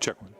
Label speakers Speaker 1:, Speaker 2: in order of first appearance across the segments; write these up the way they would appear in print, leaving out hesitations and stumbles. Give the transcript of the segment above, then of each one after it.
Speaker 1: Check one.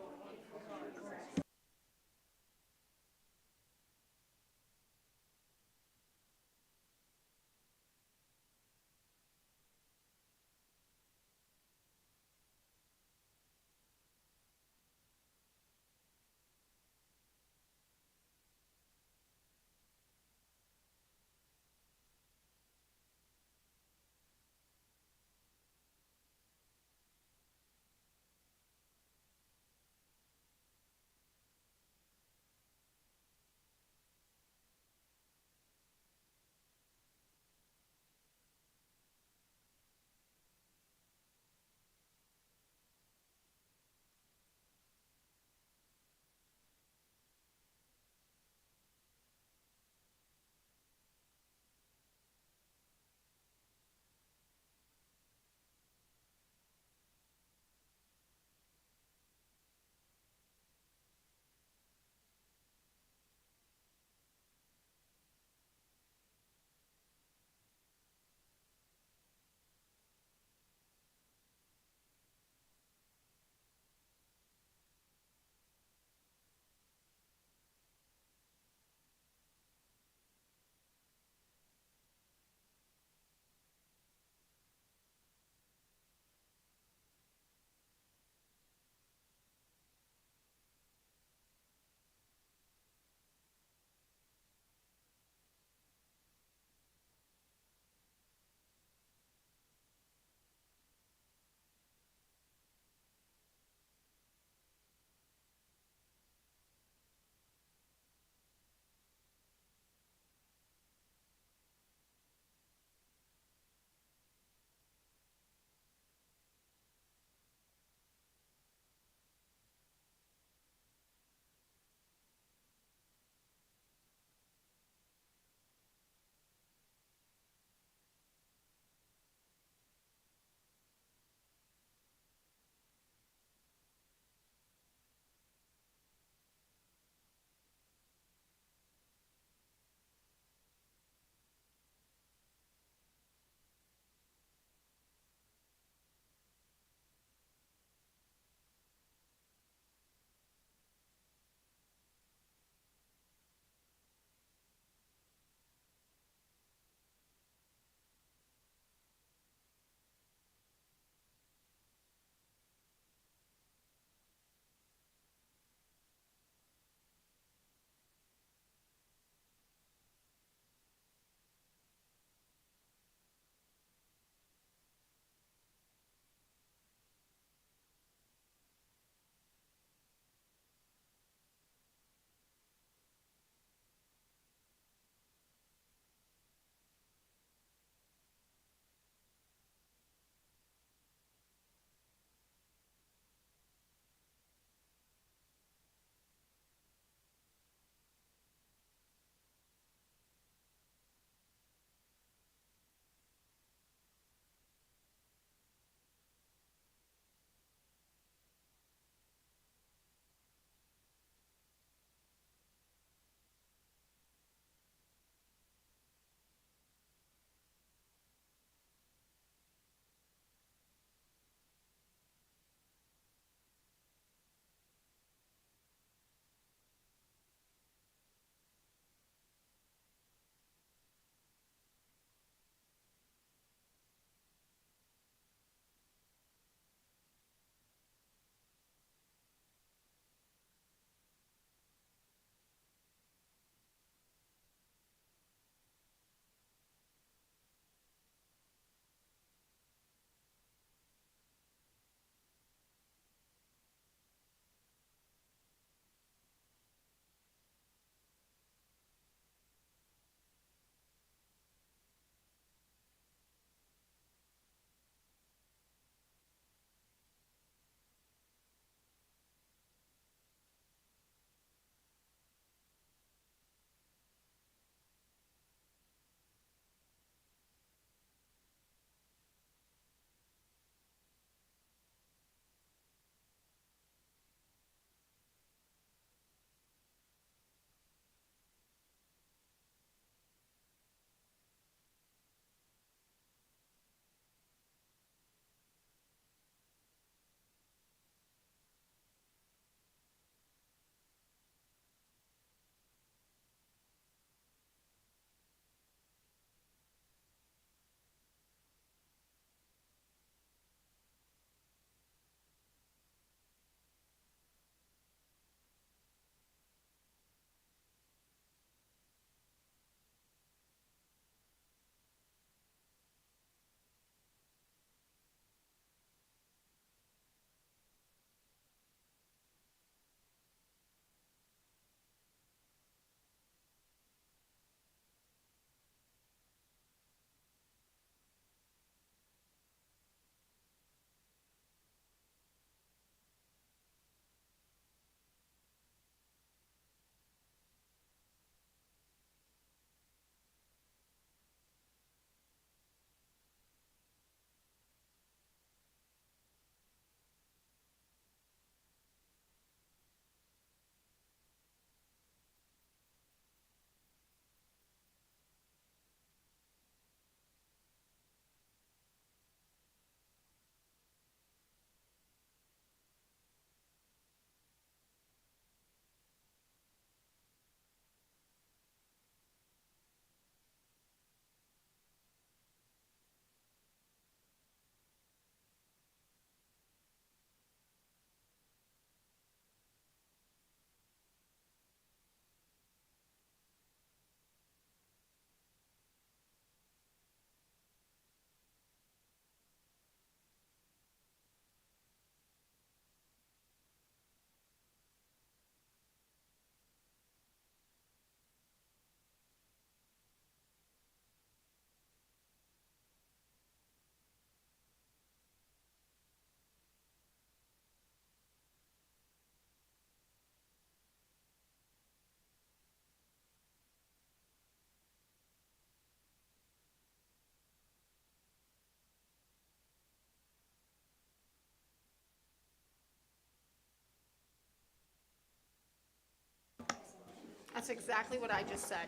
Speaker 1: That's exactly what I just said.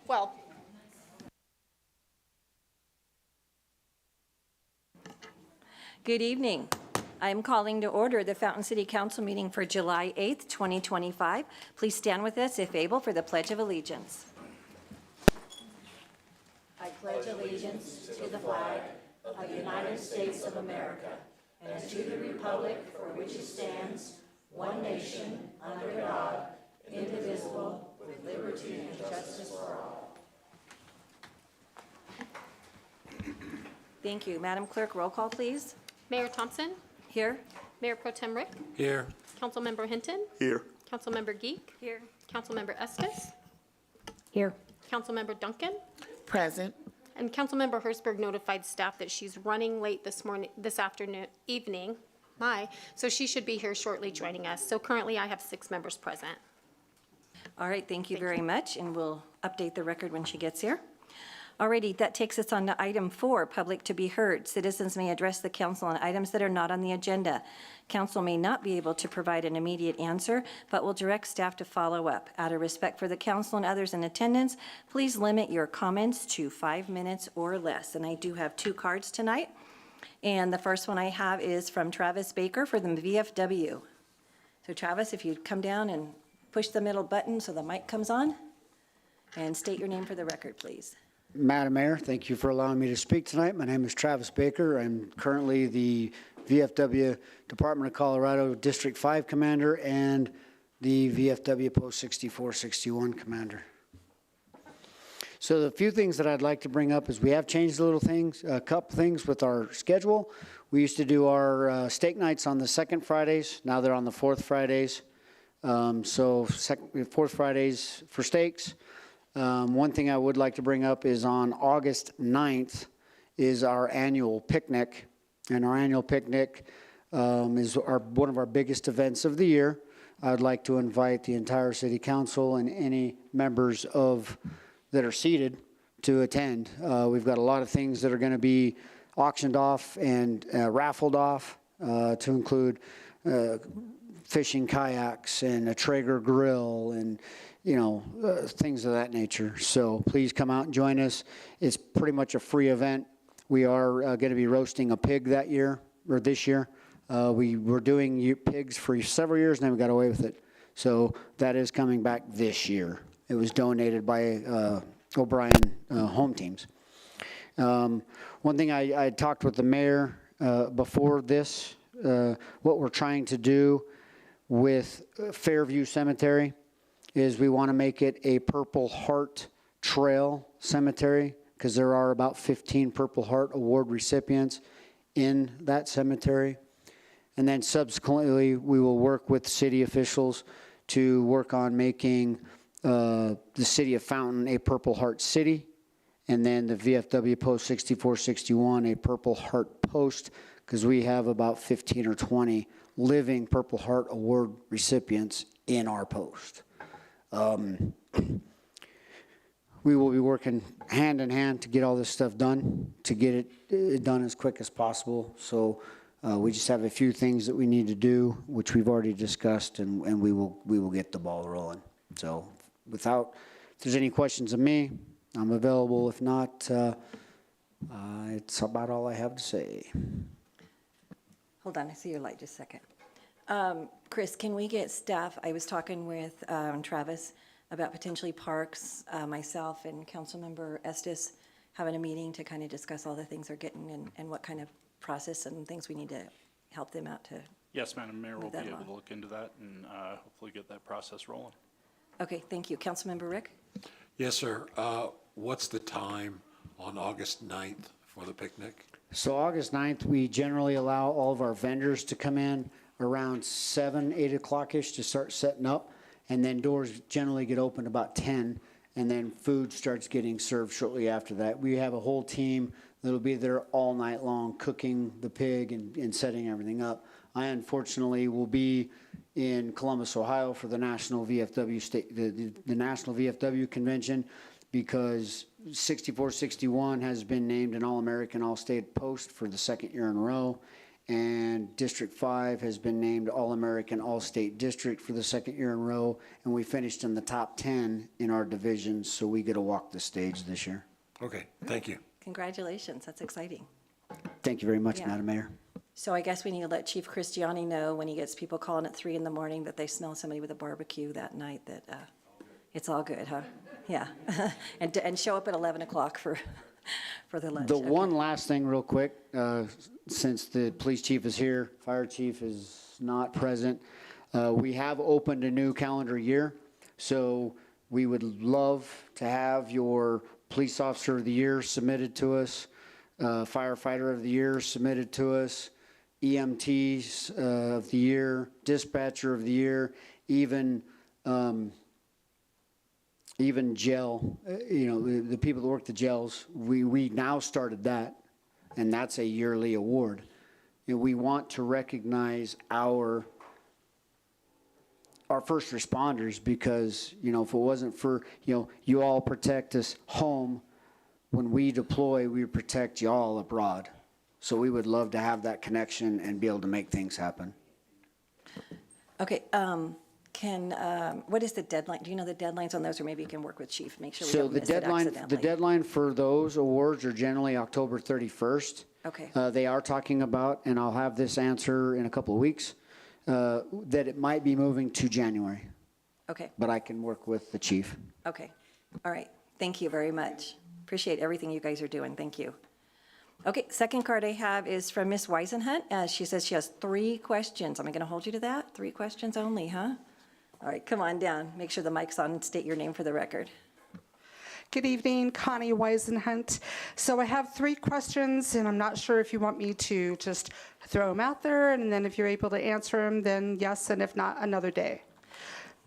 Speaker 1: Well,
Speaker 2: Good evening. I am calling to order the Fountain City Council meeting for July 8th, 2025. Please stand with us, if able, for the Pledge of Allegiance. I pledge allegiance to the flag of the United States of America and to the republic for which it stands, one nation, under God, indivisible, with liberty and justice for all. Thank you. Madam Clerk, roll call, please.
Speaker 1: Mayor Thompson,
Speaker 2: Here.
Speaker 1: Mayor Pro Tem Rick,
Speaker 3: Here.
Speaker 1: Councilmember Hinton,
Speaker 3: Here.
Speaker 1: Councilmember Geek,
Speaker 2: Here.
Speaker 1: Councilmember Estes,
Speaker 2: Here.
Speaker 1: Councilmember Duncan,
Speaker 3: Present.
Speaker 1: and Councilmember Hertzberg notified staff that she's running late this evening. So she should be here shortly joining us. So currently I have 6 members present.
Speaker 2: All right, thank you very much, and we'll update the record when she gets here. Alrighty, that takes us on to item 4, public to be heard. Citizens may address the council on items that are not on the agenda. Council may not be able to provide an immediate answer, but will direct staff to follow up. Out of respect for the council and others in attendance, please limit your comments to 5 minutes or less. And I do have 2 cards tonight. And the first one I have is from Travis Baker for the VFW. So Travis, if you'd come down and push the middle button so the mic comes on, and state your name for the record, please.
Speaker 4: Madam Mayor, thank you for allowing me to speak tonight. My name is Travis Baker. I'm currently the VFW Department of Colorado District 5 Commander and the VFW Post 6461 Commander. So the few things that I'd like to bring up is we have changed a couple things with our schedule. We used to do our steak nights on the 2nd Fridays. Now they're on the 4th Fridays. So 4th Fridays for steaks. One thing I would like to bring up is on August 9th is our annual picnic. And our annual picnic is one of our biggest events of the year. I'd like to invite the entire city council and any members that are seated to attend. We've got a lot of things that are going to be auctioned off and raffled off to include fishing kayaks and a Traeger grill and things of that nature. So please come out and join us. It's pretty much a free event. We are going to be roasting a pig this year. We were doing pigs for several years and then we got away with it. So that is coming back this year. It was donated by O'Brien Home Teams. One thing I talked with the mayor before this, what we're trying to do with Fairview Cemetery is we want to make it a Purple Heart Trail cemetery because there are about 15 Purple Heart Award recipients in that cemetery. And then subsequently, we will work with city officials to work on making the city of Fountain a Purple Heart City, and then the VFW Post 6461 a Purple Heart Post, because we have about 15 or 20 living Purple Heart Award recipients in our post. We will be working hand in hand to get all this stuff done, to get it done as quick as possible. So we just have a few things that we need to do, which we've already discussed, and we will get the ball rolling. So if there's any questions of me, I'm available. If not, it's about all I have to say.
Speaker 2: Hold on, I see your light, just a second. Chris, can we get staff? I was talking with Travis about potentially parks, myself and Councilmember Estes having a meeting to kind of discuss all the things they're getting and what kind of process and things we need to help them out to.
Speaker 5: Yes, Madam Mayor, we'll be
Speaker 2: that
Speaker 5: able
Speaker 2: along.
Speaker 5: to look into that and hopefully get that process rolling.
Speaker 2: Okay, thank you. Councilmember Rick?
Speaker 3: Yes, sir. What's the time on August 9th for the picnic?
Speaker 4: So August 9th, we generally allow all of our vendors to come in around 7, 8 o'clock-ish to start setting up. And then doors generally get opened about 10, and then food starts getting served shortly after that. We have a whole team that'll be there all night long cooking the pig and setting everything up. I unfortunately will be in Columbus, Ohio for the National VFW the National VFW Convention because 6461 has been named an All-American All-State Post for the 2nd year in a row. and District 5 has been named All-American All-State District for the second year in a row, and we finished in the top 10 in our division, so we get to walk the stage this year.
Speaker 3: Okay, thank you.
Speaker 2: Congratulations, that's exciting.
Speaker 4: Thank you very much,
Speaker 2: Yeah.
Speaker 4: Madam Mayor.
Speaker 2: So I guess we need to let Chief Christiani know when he gets people calling at 3 in the morning that they smell somebody with a barbecue that night, that it's all good, huh? Yeah. And show up at 11 o'clock for the lunch.
Speaker 4: The
Speaker 2: Okay.
Speaker 4: one last thing real quick, since the police chief is here, fire chief is not present, we have opened a new calendar year. So we would love to have your police officer of the year submitted to us, firefighter of the year submitted to us, EMTs of the year, dispatcher of the year, even jail, the people that work the jails, we now started that, and that's a yearly award. And we want to recognize our first responders because, if it wasn't for, you all protect us home, when we deploy, we protect y'all abroad. So we would love to have that connection and be able to make things happen.
Speaker 2: Okay, what is the deadline? Do you know the deadlines on those, or maybe you can work with Chief, make sure we
Speaker 4: So
Speaker 2: don't
Speaker 4: the
Speaker 2: miss it
Speaker 4: deadline,
Speaker 2: accidentally?
Speaker 4: for those awards are generally October 31st.
Speaker 2: Okay.
Speaker 4: They are talking about, and I'll have this answer in a couple of weeks, that it might be moving to January,
Speaker 2: Okay,
Speaker 4: but I can work with the chief.
Speaker 2: okay, all right, thank you very much. Appreciate everything you guys are doing, thank you. Okay, second card I have is from Ms. Weisenhunt. She says she has 3 questions. Am I going to hold you to that? 3 questions only, huh? All right, come on down. Make sure the mic's on and state your name for the record.
Speaker 6: Good evening, Connie Weisenhunt. So I have 3 questions, and I'm not sure if you want me to just throw them out there, and then if you're able to answer them, then yes, and if not, another day.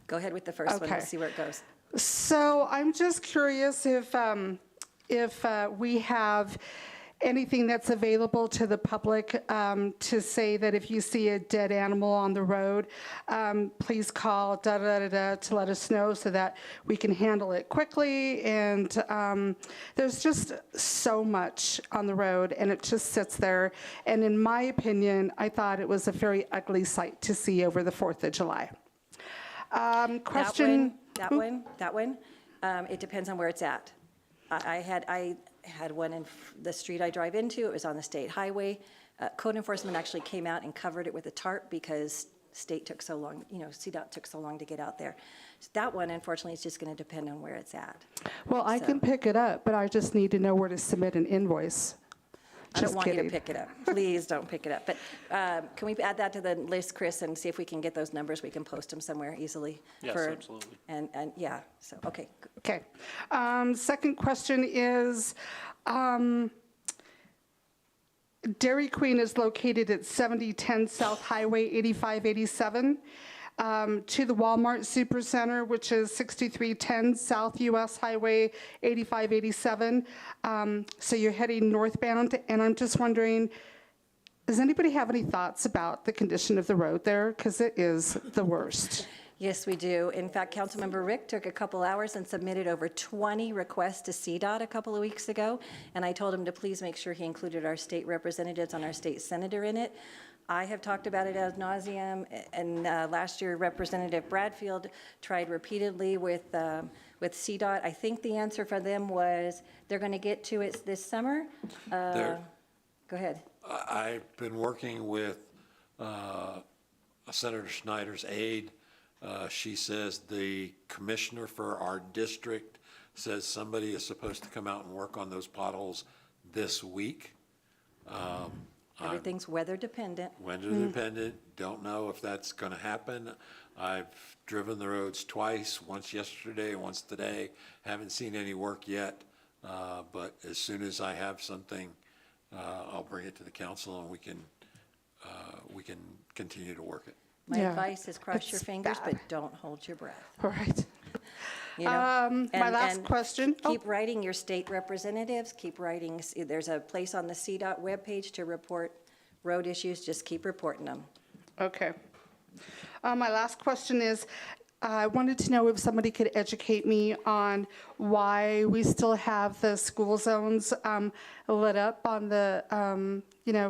Speaker 2: Go ahead with the first one,
Speaker 6: Okay.
Speaker 2: let's see where it goes.
Speaker 6: So I'm just curious if we have anything that's available to the public to say that if you see a dead animal on the road, please call da-da-da-da to let us know so that we can handle it quickly. And there's just so much on the road, and it just sits there. And in my opinion, I thought it was a very ugly sight to see over the 4th of July. Question.
Speaker 2: That one, it depends on where it's at. I had one in the street I drive into. It was on the state highway. Code enforcement actually came out and covered it with a tarp because state took so long, CDOT took so long to get out there. So that one, unfortunately, is just going to depend on where it's at.
Speaker 6: Well, I can pick it up, but I just need to know where to submit an invoice.
Speaker 2: I don't
Speaker 6: Just
Speaker 2: want you to
Speaker 6: kidding.
Speaker 2: pick it up. Please don't pick it up. But can we add that to the list, Chris, and see if we can get those numbers? We can post them somewhere easily.
Speaker 5: Yes, absolutely.
Speaker 2: And yeah, so, okay.
Speaker 6: Okay. Second question is, Dairy Queen is located at 7010 South Highway 8587, to the Walmart Supercenter, which is 6310 South US Highway 8587. So you're heading northbound, and I'm just wondering, does anybody have any thoughts about the condition of the road there? Because it is the worst.
Speaker 2: Yes, we do. In fact, Councilmember Rick took a couple hours and submitted over 20 requests to CDOT a couple of weeks ago, and I told him to please make sure he included our state representatives and our state senator in it. I have talked about it ad nauseum, and last year Representative Bradfield tried repeatedly with CDOT. I think the answer for them was they're going to get to it this summer.
Speaker 3: There-
Speaker 2: Go ahead.
Speaker 3: I've been working with Senator Schneider's aide. She says the commissioner for our district says somebody is supposed to come out and work on those potholes this week.
Speaker 2: Everything's weather dependent.
Speaker 3: Weather dependent, don't know if that's gonna happen. I've driven the roads twice, once yesterday, once today. Haven't seen any work yet, but as soon as I have something, I'll bring it to the council and we can continue to work it.
Speaker 2: My
Speaker 6: Yeah,
Speaker 2: advice is cross your
Speaker 6: it's
Speaker 2: fingers,
Speaker 6: bad.
Speaker 2: but don't hold your breath.
Speaker 6: All right.
Speaker 2: You know?
Speaker 6: My
Speaker 2: And-
Speaker 6: last
Speaker 2: and
Speaker 6: question. Oh.
Speaker 2: Keep writing your state representatives, keep writing, there's a place on the CDOT webpage to report road issues, just keep reporting them.
Speaker 6: Okay. My last question is, I wanted to know if somebody could educate me on why we still have the school zones lit up on the,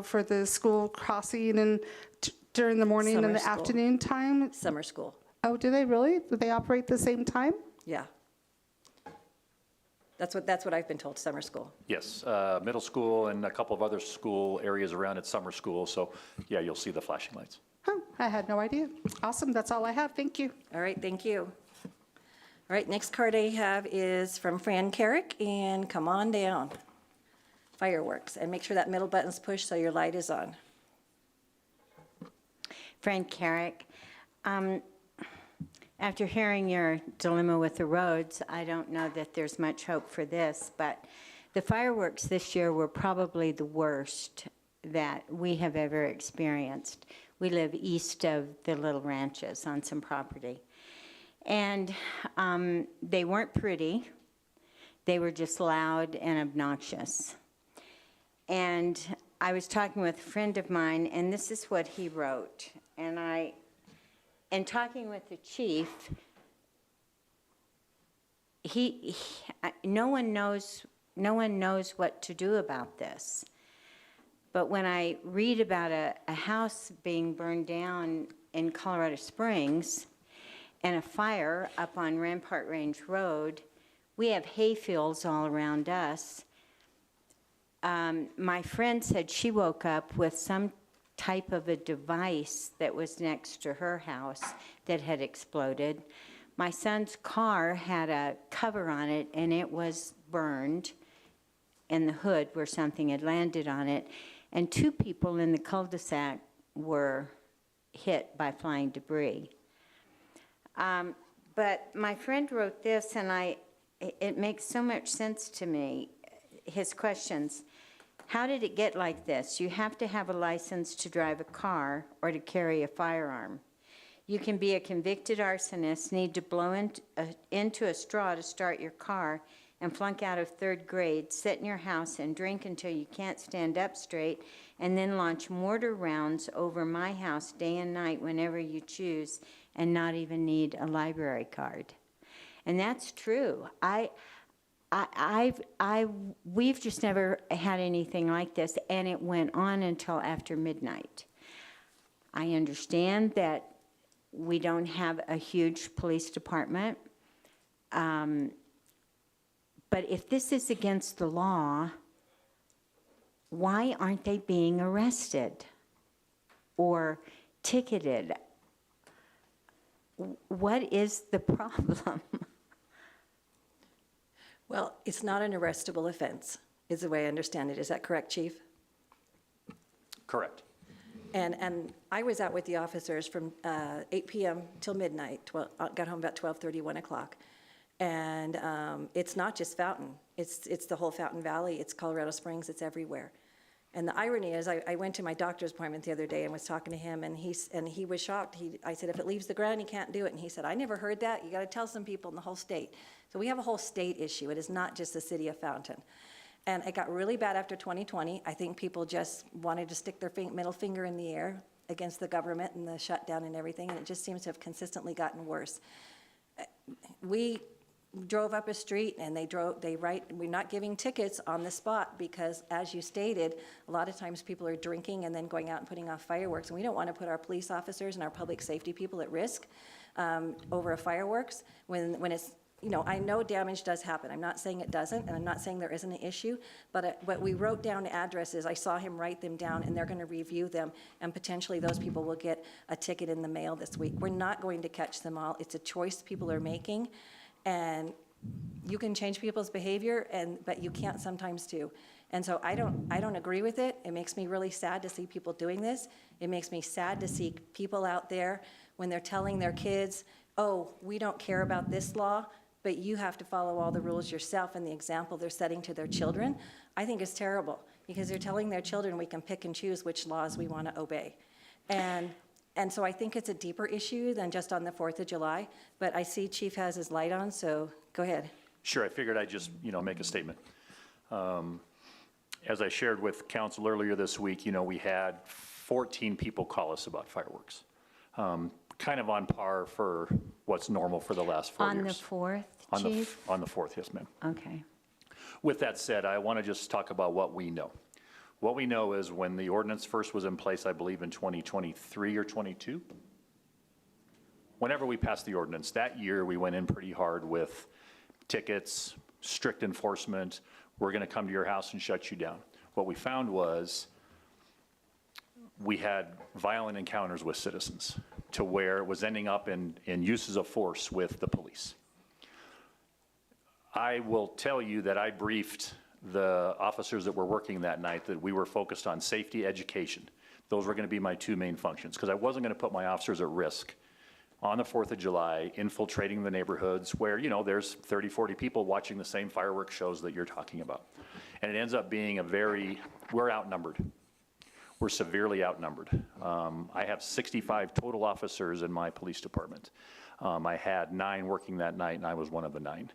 Speaker 6: for the school crossing and during the morning
Speaker 2: Summer
Speaker 6: and the
Speaker 2: school.
Speaker 6: afternoon time.
Speaker 2: Summer school,
Speaker 6: Oh, do they really? Do they operate the same time?
Speaker 2: yeah. That's what I've been told, summer school.
Speaker 7: Yes, middle school and a couple of other school areas around at summer school. So, yeah, you'll see the flashing lights.
Speaker 6: Oh, I had no idea. Awesome, that's all I have. Thank you.
Speaker 2: All right, thank you. All right, next card I have is from Fran Carrick, and come on down. Fireworks, and make sure that middle button's pushed so your light is on.
Speaker 8: Frank Carrick. After hearing your dilemma with the roads, I don't know that there's much hope for this, but the fireworks this year were probably the worst that we have ever experienced. We live east of the Little Ranches on some property. And they weren't pretty. They were just loud and obnoxious. And I was talking with a friend of mine, and this is what he wrote. And talking with the chief, no one knows what to do about this. But when I read about a house being burned down in Colorado Springs and a fire up on Rampart Range Road, we have hay fields all around us. My friend said she woke up with some type of a device that was next to her house that had exploded. My son's car had a cover on it, and it was burned in the hood where something had landed on it. And 2 people in the cul-de-sac were hit by flying debris. But my friend wrote this, and it makes so much sense to me, his questions. How did it get like this? You have to have a license to drive a car or to carry a firearm. You can be a convicted arsonist, need to blow into a straw to start your car, and flunk out of 3rd grade, sit in your house and drink until you can't stand up straight, and then launch mortar rounds over my house day and night whenever you choose, and not even need a library card. And that's true. We've just never had anything like this, and it went on until after midnight. I understand that we don't have a huge police department, but if this is against the law, why aren't they being arrested or ticketed? What is the problem?
Speaker 2: Well, it's not an arrestable offense, is the way I understand it. Is that correct, Chief?
Speaker 7: Correct.
Speaker 2: And I was out with the officers from 8 p.m. till midnight, got home about 12:30, 1 o'clock. And it's not just Fountain. It's the whole Fountain Valley. It's Colorado Springs. It's everywhere. And the irony is, I went to my doctor's appointment the other day and was talking to him, and he was shocked. I said, if it leaves the ground, he can't do it. And he said, I never heard that. You got to tell some people in the whole state. So we have a whole state issue. It is not just the city of Fountain. And it got really bad after 2020. I think people just wanted to stick their middle finger in the air against the government and the shutdown and everything, and it just seems to have consistently gotten worse. We drove up a street, and we're not giving tickets on the spot because, as you stated, a lot of times people are drinking and then going out and putting off fireworks, and we don't want to put our police officers and our public safety people at risk over a fireworks when it's, I know damage does happen. I'm not saying it doesn't, and I'm not saying there isn't an issue, but we wrote down addresses. I saw him write them down, and they're going to review them, and potentially those people will get a ticket in the mail this week. We're not going to catch them all. It's a choice people are making, and you can change people's behavior, but you can't sometimes too. And so I don't agree with it. It makes me really sad to see people doing this. It makes me sad to see people out there when they're telling their kids, oh, we don't care about this law, but you have to follow all the rules yourself, and the example they're setting to their children, I think is terrible, because they're telling their children we can pick and choose which laws we want to obey. And so I think it's a deeper issue than just on the 4th of July, but I see Chief has his light on, so go ahead.
Speaker 7: Sure, I figured I'd just, make a statement. As I shared with council earlier this week, we had 14 people call us about fireworks. Kind of on par for what's normal for the last 4 years.
Speaker 8: On the 4th,
Speaker 7: On the
Speaker 8: Chief?
Speaker 7: On the 4th, yes, ma'am.
Speaker 8: Okay.
Speaker 7: With that said, I want to just talk about what we know. What we know is when the ordinance first was in place, I believe in 2023 or 22, whenever we passed the ordinance, that year we went in pretty hard with tickets, strict enforcement, we're going to come to your house and shut you down. What we found was we had violent encounters with citizens to where it was ending up in uses of force with the police. I will tell you that I briefed the officers that were working that night that we were focused on safety, education. Those were going to be my two main functions, because I wasn't going to put my officers at risk on the 4th of July, infiltrating the neighborhoods where, you know, there's 30, 40 people watching the same fireworks shows that you're talking about. And it ends up being we're outnumbered. We're severely outnumbered. I have 65 total officers in my police department. I had 9 working that night, and I was one of the 9.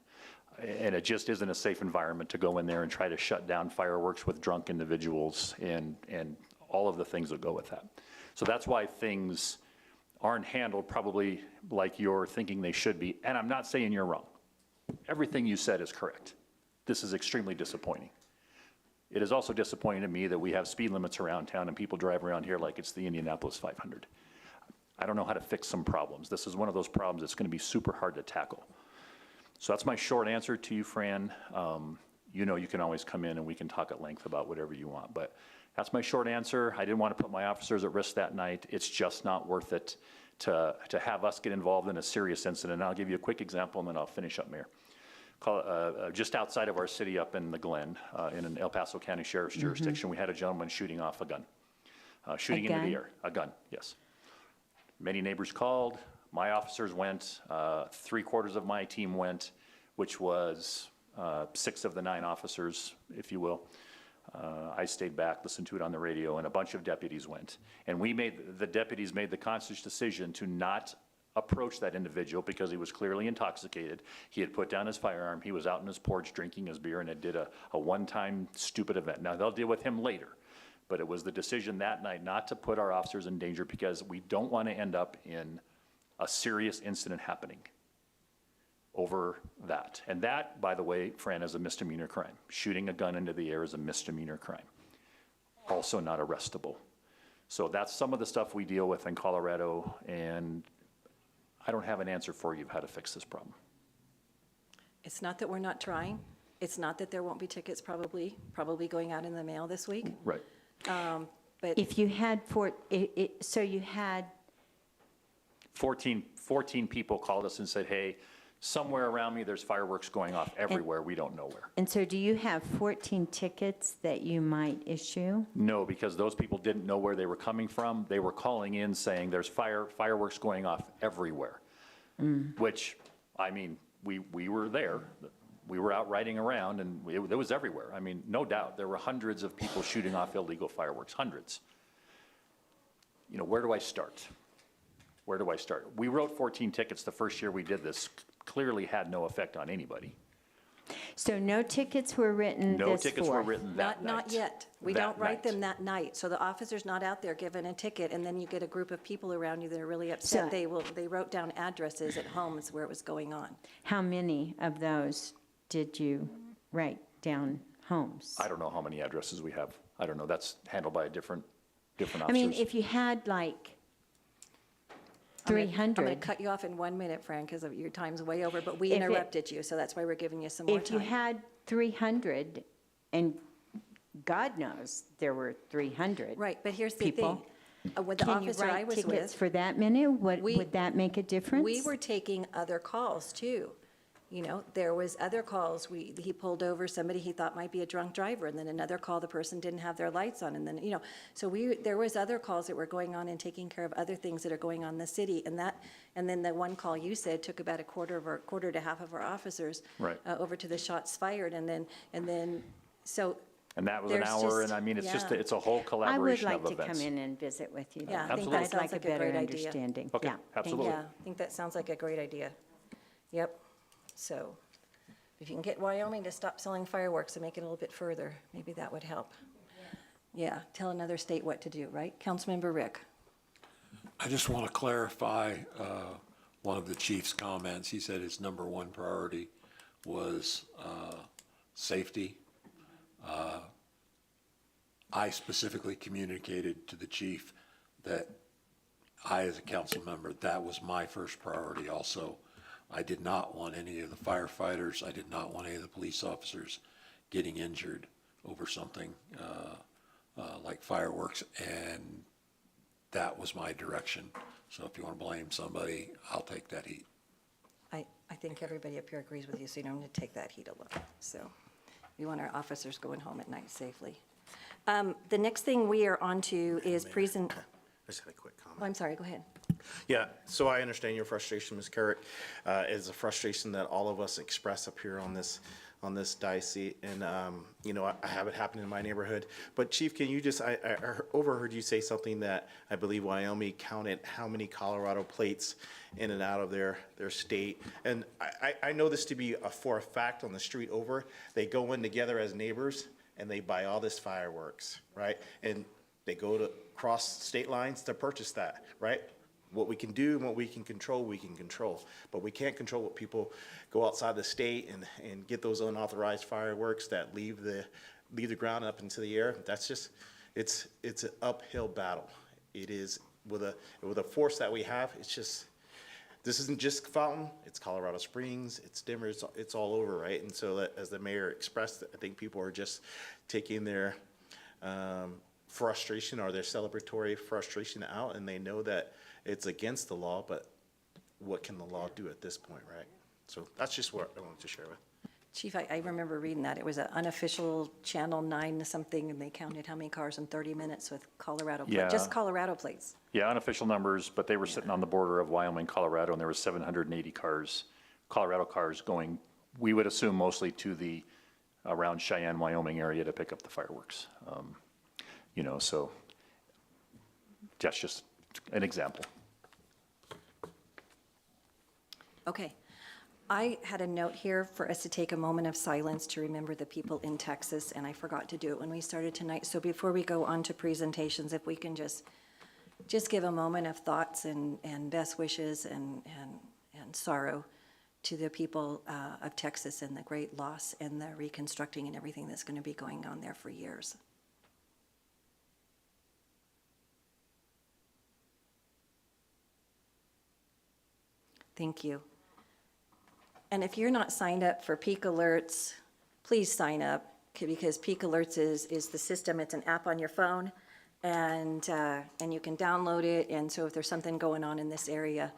Speaker 7: And it just isn't a safe environment to go in there and try to shut down fireworks with drunk individuals and all of the things that go with that. So that's why things aren't handled probably like you're thinking they should be. And I'm not saying you're wrong. Everything you said is correct. This is extremely disappointing. It is also disappointing to me that we have speed limits around town and people drive around here like it's the Indianapolis 500. I don't know how to fix some problems. This is one of those problems that's going to be super hard to tackle. So that's my short answer to you, Fran. You know you can always come in and we can talk at length about whatever you want, but that's my short answer. I didn't want to put my officers at risk that night. It's just not worth it to have us get involved in a serious incident. And I'll give you a quick example and then I'll finish up, Mayor. Just outside of our city up in the Glen, in an El Paso County Sheriff's jurisdiction, we had a gentleman shooting off a gun. Shooting into the air, a gun, yes. Many neighbors called, my officers went, 3/4 of my team went, which was 6 of the 9 officers, if you will. I stayed back, listened to it on the radio, and a bunch of deputies went. And the deputies made the conscious decision to not approach that individual because he was clearly intoxicated. He had put down his firearm, he was out on his porch drinking his beer, and it did a one-time stupid event. Now, they'll deal with him later, but it was the decision that night not to put our officers in danger because we don't want to end up in a serious incident happening over that. And that, by the way, Fran, is a misdemeanor crime. Shooting a gun into the air is a misdemeanor crime. Also not arrestable. So that's some of the stuff we deal with in Colorado, and I don't have an answer for you of how to fix this problem.
Speaker 2: It's not that we're not trying. It's not that there won't be tickets probably going out in the mail this week.
Speaker 7: Right.
Speaker 2: But
Speaker 8: If you had so you had
Speaker 7: 14 people called us and said, hey, somewhere around me, there's fireworks going off everywhere. We don't know where.
Speaker 8: And so do you have 14 tickets that you might issue?
Speaker 7: No, because those people didn't know where they were coming from. They were calling in saying there's fireworks going off everywhere, which, I mean, we were there. We were out riding around, and it was everywhere. I mean, no doubt, there were hundreds of people shooting off illegal fireworks, hundreds. You know, where do I start? Where do I start? We wrote 14 tickets the first year we did this. Clearly had no effect on anybody.
Speaker 8: So no tickets were written
Speaker 7: No
Speaker 8: this
Speaker 7: tickets were
Speaker 8: 4th?
Speaker 7: written that night.
Speaker 2: Not yet. We
Speaker 7: That
Speaker 2: don't write
Speaker 7: night.
Speaker 2: them that night. So the officer's not out there giving a ticket, and then you get a group of people around you that are really upset.
Speaker 8: So-
Speaker 2: They wrote down addresses at homes where it was going on.
Speaker 8: How many of those did you write down homes?
Speaker 7: I don't know how many addresses we have. I don't know. That's handled by different officers.
Speaker 8: I mean, if you had like
Speaker 2: I'm going to
Speaker 8: 300,
Speaker 2: cut you off in 1 minute, Fran, because your time's way over, but we
Speaker 8: If it-
Speaker 2: interrupted you, so that's why we're giving you some more
Speaker 8: if you
Speaker 2: time.
Speaker 8: had 300, and God knows there were 300.
Speaker 2: Right, but here's the
Speaker 8: people,
Speaker 2: thing. With the
Speaker 8: Can you
Speaker 2: officer I
Speaker 8: write
Speaker 2: was
Speaker 8: tickets
Speaker 2: with,
Speaker 8: for that many? Would
Speaker 2: We-
Speaker 8: that make a difference?
Speaker 2: we were taking other calls too. You know, there was other calls. He pulled over somebody he thought might be a drunk driver, and then another call, the person didn't have their lights on, and then, you know, so there was other calls that were going on and taking care of other things that are going on in the city, and then the one call you said took about a quarter to half of our officers
Speaker 7: Right.
Speaker 2: over to the shots fired, and then, so.
Speaker 7: And that was an
Speaker 2: there's
Speaker 7: hour,
Speaker 2: just-
Speaker 7: and I mean, it's just,
Speaker 2: yeah.
Speaker 7: it's a whole
Speaker 8: I would
Speaker 7: collaboration
Speaker 8: like
Speaker 7: of
Speaker 8: to
Speaker 7: events.
Speaker 8: come in and visit with you.
Speaker 2: Yeah, I
Speaker 8: though.
Speaker 2: think
Speaker 7: Absolutely.
Speaker 2: that
Speaker 8: I'd
Speaker 2: sounds
Speaker 8: like a
Speaker 2: like a
Speaker 8: better
Speaker 2: great idea.
Speaker 8: understanding.
Speaker 7: Okay,
Speaker 8: Yeah, thank
Speaker 7: absolutely.
Speaker 8: you.
Speaker 2: Yeah, I think that sounds like a great idea. Yep. So if you can get Wyoming to stop selling fireworks and make it a little bit further, maybe that would help. Yeah, tell another state what to do, right? Councilmember Rick.
Speaker 3: I just want to clarify one of the chief's comments. He said his number one priority was safety. I specifically communicated to the chief that I, as a council member, that was my first priority also. I did not want any of the firefighters, I did not want any of the police officers getting injured over something like fireworks, and that was my direction. So if you want to blame somebody, I'll take that heat.
Speaker 2: I think everybody up here agrees with you, so you don't need to take that heat alone. So we want our officers going home at night safely. The next thing we are on to is present,
Speaker 9: I just had a quick comment.
Speaker 2: oh, I'm sorry, go ahead.
Speaker 9: Yeah, so I understand your frustration, Ms. Currick. It's a frustration that all of us express up here on this dice seat, and, you know, I have it happen in my neighborhood. But Chief, can you just, I overheard you say something that I believe Wyoming counted how many Colorado plates in and out of their state. And I know this to be for a fact on the street over. They go in together as neighbors, and they buy all this fireworks, right? And they go to cross state lines to purchase that, right? What we can do and what we can control, we can control. But we can't control what people go outside the state and get those unauthorized fireworks that leave the ground up into the air. That's just, it's an uphill battle. It is with a force that we have. It's just, this isn't just Fountain, it's Colorado Springs, it's Denver, it's all over, right? And so that, as the mayor expressed, I think people are just taking their frustration or their celebratory frustration out, and they know that it's against the law, but what can the law do at this point, right? So that's just what I wanted to share with.
Speaker 2: Chief, I remember reading that. It was an unofficial Channel 9 something, and they counted how many cars in 30 minutes with Colorado plates.
Speaker 7: Yeah.
Speaker 2: Just Colorado plates.
Speaker 7: Yeah, unofficial numbers, but they were sitting on the border of Wyoming, Colorado, and there were 780 cars, Colorado cars going, we would assume mostly to the around Cheyenne, Wyoming area to pick up the fireworks. You know, so that's just an example.
Speaker 2: Okay. I had a note here for us to take a moment of silence to remember the people in Texas, and I forgot to do it when we started tonight. So before we go on to presentations, if we can just give a moment of thoughts and best wishes and sorrow to the people of Texas and the great loss and the reconstructing and everything that's going to be going on there for years. Thank you. And if you're not signed up for Peak Alerts, please sign up, because Peak Alerts is the system. It's an app on your phone, and you can download it. And so if there's something going on in this area,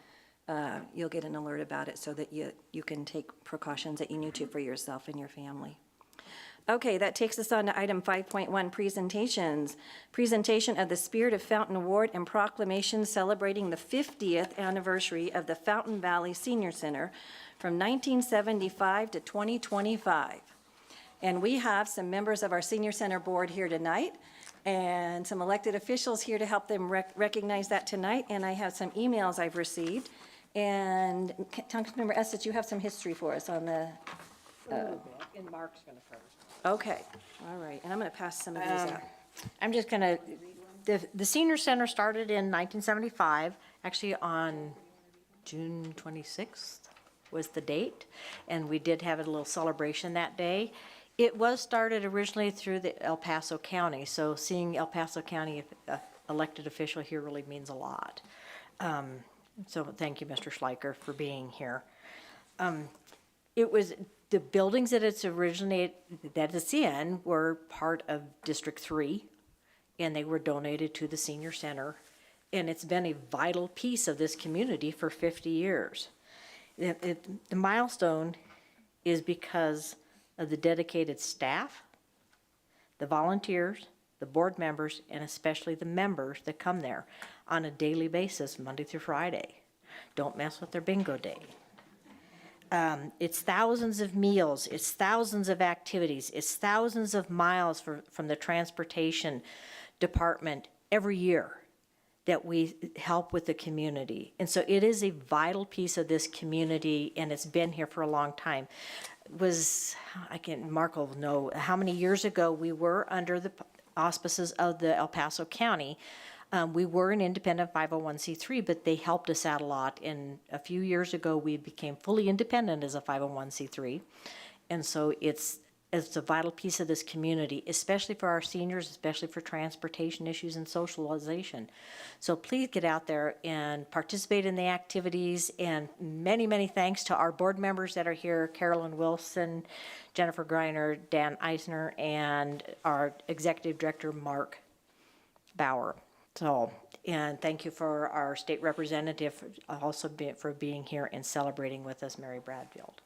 Speaker 2: you'll get an alert about it so that you can take precautions that you need to for yourself and your family. Okay, that takes us on to item 5.1, presentations. Presentation of the Spirit of Fountain Award and proclamation celebrating the 50th anniversary of the Fountain Valley Senior Center from 1975 to 2025. And we have some members of our Senior Center Board here tonight and some elected officials here to help them recognize that tonight. And I have some emails I've received. And Councilmember Estes, you have some history for us on the...
Speaker 10: And Mark's going to first.
Speaker 2: Okay, all right, and I'm going to pass some of these out.
Speaker 10: I'm just going to, the senior center started in 1975, actually on June 26th was the date, and we did have a little celebration that day. It was started originally through the El Paso County, so seeing El Paso County elected official here really means a lot. So thank you, Mr. Schleicher, for being here. It was the buildings that it's in were part of District 3, and they were donated to the senior center, and it's been a vital piece of this community for 50 years. The milestone is because of the dedicated staff, the volunteers, the board members, and especially the members that come there on a daily basis, Monday through Friday. Don't mess with their bingo day. It's thousands of meals, it's thousands of activities, it's thousands of miles from the transportation department every year that we help with the community. And so it is a vital piece of this community, and it's been here for a long time. Mark will know how many years ago we were under the auspices of the El Paso County We were an independent 501c3, but they helped us out a lot. And a few years ago, we became fully independent as a 501c3. And so it's a vital piece of this community, especially for our seniors, especially for transportation issues and socialization. So please get out there and participate in the activities. And many, many thanks to our board members that are here, Carolyn Wilson, Jennifer Greiner, Dan Eisner, and our executive director, Mark Bauer. So, and thank you for our state representative also for being here and celebrating with us, Mary Bradfield.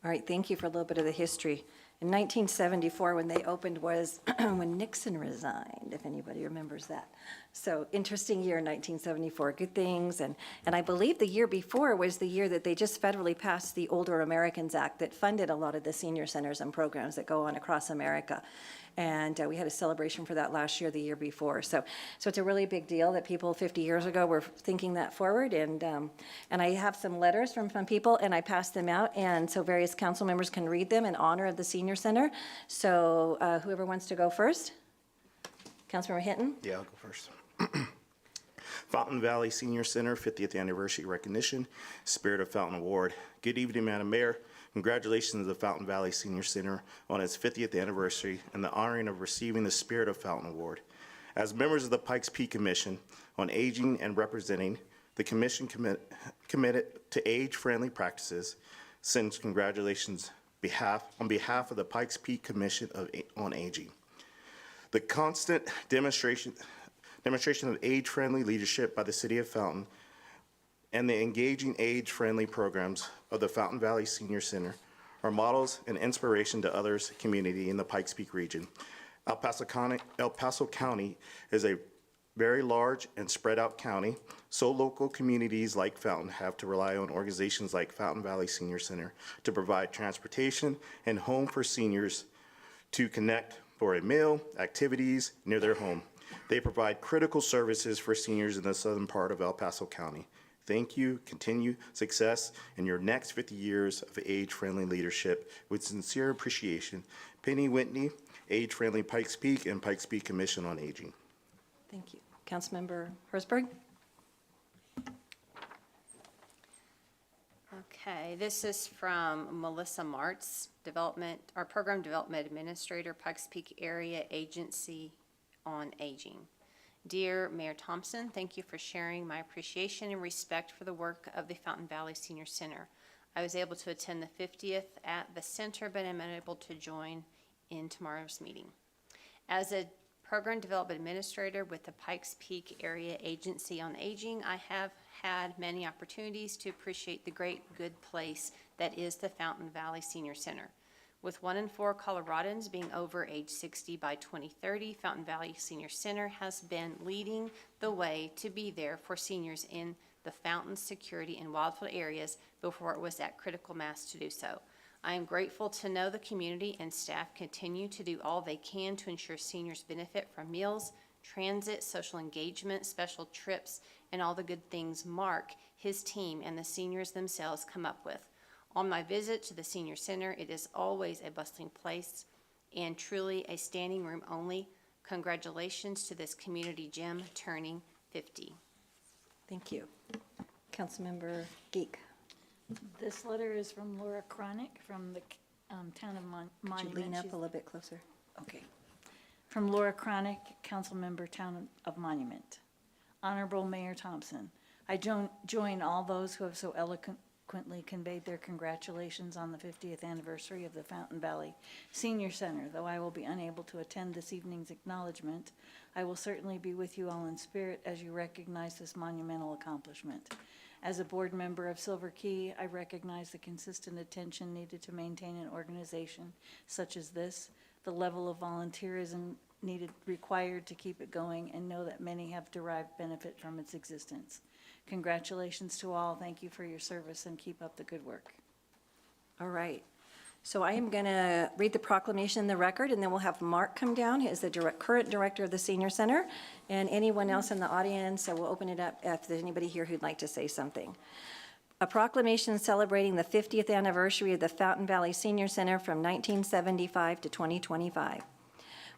Speaker 2: All right, thank you for a little bit of the history. In 1974, when they opened was when Nixon resigned, if anybody remembers that. So interesting year, 1974, good things. And I believe the year before was the year that they just federally passed the Older Americans Act that funded a lot of the senior centers and programs that go on across America. And we had a celebration for that last year, the year before. So it's a really big deal that people 50 years ago were thinking that forward. And I have some letters from some people, and I passed them out. And so various council members can read them in honor of the senior center. So whoever wants to go first? Councilmember Hinton?
Speaker 9: Yeah, I'll go first. Fountain Valley Senior Center 50th Anniversary Recognition, Spirit of Fountain Award. Good evening, Madam Mayor. Congratulations to the Fountain Valley Senior Center on its 50th anniversary and the honoring of receiving the Spirit of Fountain Award. As members of the Pikes Peak Commission on Aging and representing, the commission committed to age-friendly practices, sends congratulations on behalf of the Pikes Peak Commission on Aging. The constant demonstration of age-friendly leadership by the City of Fountain and the engaging age-friendly programs of the Fountain Valley Senior Center are models and inspiration to others community in the Pikes Peak region. El Paso County is a very large and spread out county, so local communities like Fountain have to rely on organizations like Fountain Valley Senior Center to provide transportation and home for seniors to connect for a meal, activities near their home. They provide critical services for seniors in the southern part of El Paso County. Thank you, continue success in your next 50 years of age-friendly leadership. With sincere appreciation, Penny Whitney, Age-Friendly Pikes Peak and Pikes Peak Commission on Aging.
Speaker 2: Thank you. Councilmember Hertzberg?
Speaker 11: Okay, this is from Melissa Martz, Program Development Administrator, Pikes Peak Area Agency on Aging. Dear Mayor Thompson, thank you for sharing my appreciation and respect for the work of the Fountain Valley Senior Center. I was able to attend the 50th at the center, but am unable to join in tomorrow's meeting. As a Program Development Administrator with the Pikes Peak Area Agency on Aging, I have had many opportunities to appreciate the great good place that is the Fountain Valley Senior Center. With 1 in 4 Coloradans being over age 60 by 2030, Fountain Valley Senior Center has been leading the way to be there for seniors in the Fountain, Security, and Wildfield areas before it was at critical mass to do so. I am grateful to know the community and staff continue to do all they can to ensure seniors benefit from meals, transit, social engagement, special trips, and all the good things Mark, his team, and the seniors themselves come up with. On my visit to the Senior Center, it is always a bustling place and truly a standing room only. Congratulations to this community gem turning 50.
Speaker 2: Thank you. Councilmember Geek?
Speaker 12: This letter is from Laura Cronick from the town of Monument.
Speaker 2: Could you lean up
Speaker 12: She's-
Speaker 2: a little bit closer?
Speaker 12: Okay. From Laura Cronick, council member, town of Monument. Honorable Mayor Thompson, I join all those who have so eloquently conveyed their congratulations on the 50th anniversary of the Fountain Valley Senior Center. Though I will be unable to attend this evening's acknowledgement, I will certainly be with you all in spirit as you recognize this monumental accomplishment. As a board member of Silver Key, I recognize the consistent attention needed to maintain an organization such as this, the level of volunteerism required to keep it going, and know that many have derived benefit from its existence. Congratulations to all. Thank you for your service and keep up the good work.
Speaker 2: All right. So I am going to read the proclamation in the record, and then we'll have Mark come down, who is the current director of the Senior Center, and anyone else in the audience. So we'll open it up if there's anybody here who'd like to say something. A proclamation celebrating the 50th anniversary of the Fountain Valley Senior Center from 1975 to 2025.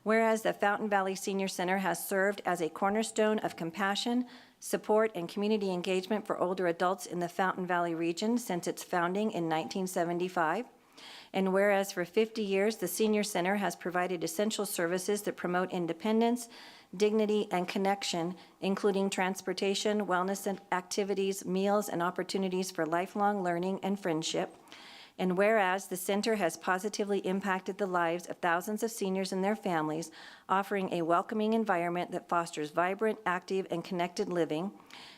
Speaker 2: whereas the Fountain Valley Senior Center has served as a cornerstone of compassion, support, and community engagement for older adults in the Fountain Valley region since its founding in 1975. And whereas for 50 years, the Senior Center has provided essential services that promote independence, dignity, and connection, including transportation, wellness and activities, meals, and opportunities for lifelong learning and friendship. And whereas the center has positively impacted the lives of thousands of seniors and their families, offering a welcoming environment that fosters vibrant, active, and connected living.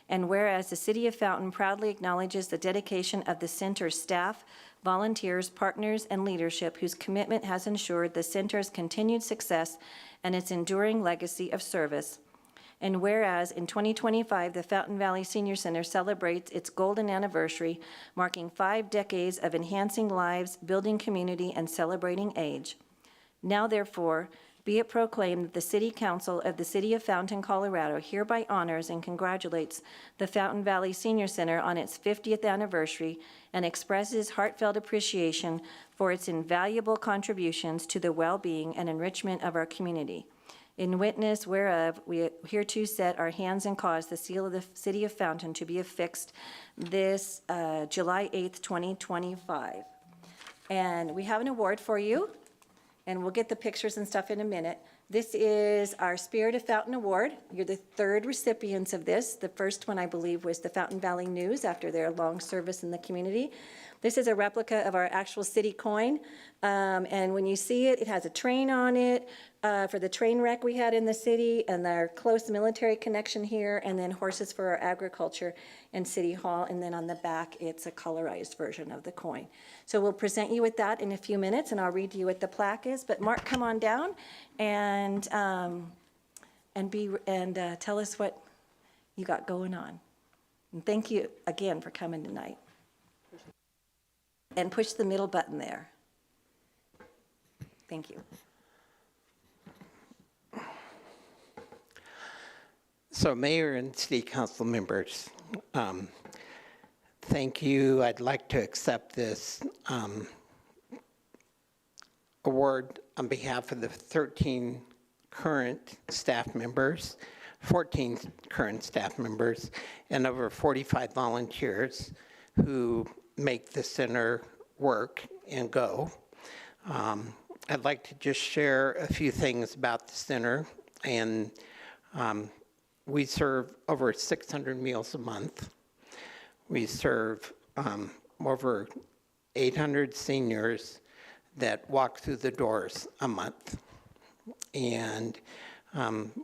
Speaker 2: And whereas the City of Fountain proudly acknowledges the dedication of the center's staff, volunteers, partners, and leadership whose commitment has ensured the center's continued success and its enduring legacy of service. And whereas in 2025, the Fountain Valley Senior Center celebrates its golden anniversary, marking 5 decades of enhancing lives, building community, and celebrating age. Now therefore, be it proclaimed that the City Council of the City of Fountain, Colorado hereby honors and congratulates the Fountain Valley Senior Center on its 50th anniversary and expresses heartfelt appreciation for its invaluable contributions to the well-being and enrichment of our community. In witness whereof, we hereto set our hands and cause the seal of the City of Fountain to be affixed this July 8th, 2025. And we have an award for you, and we'll get the pictures and stuff in a minute. This is our Spirit of Fountain Award. You're the 3rd recipients of this. The first one, I believe, was the Fountain Valley News after their long service in the community. This is a replica of our actual city coin, and when you see it, it has a train on it for the train wreck we had in the city, and our close military connection here, and then horses for our agriculture and City Hall, and then on the back, it's a colorized version of the coin. So we'll present you with that in a few minutes, and I'll read you what the plaque is. But Mark, come on down and tell us what you got going on. And thank you again for coming tonight. And push the middle button there. Thank you.
Speaker 13: So Mayor and City Council members, thank you. I'd like to accept this award on behalf of the 13 current staff members, 14 current staff members, and over 45 volunteers who make the center work and go. I'd like to just share a few things about the center. And we serve over 600 meals a month. We serve over 800 seniors that walk through the doors a month. And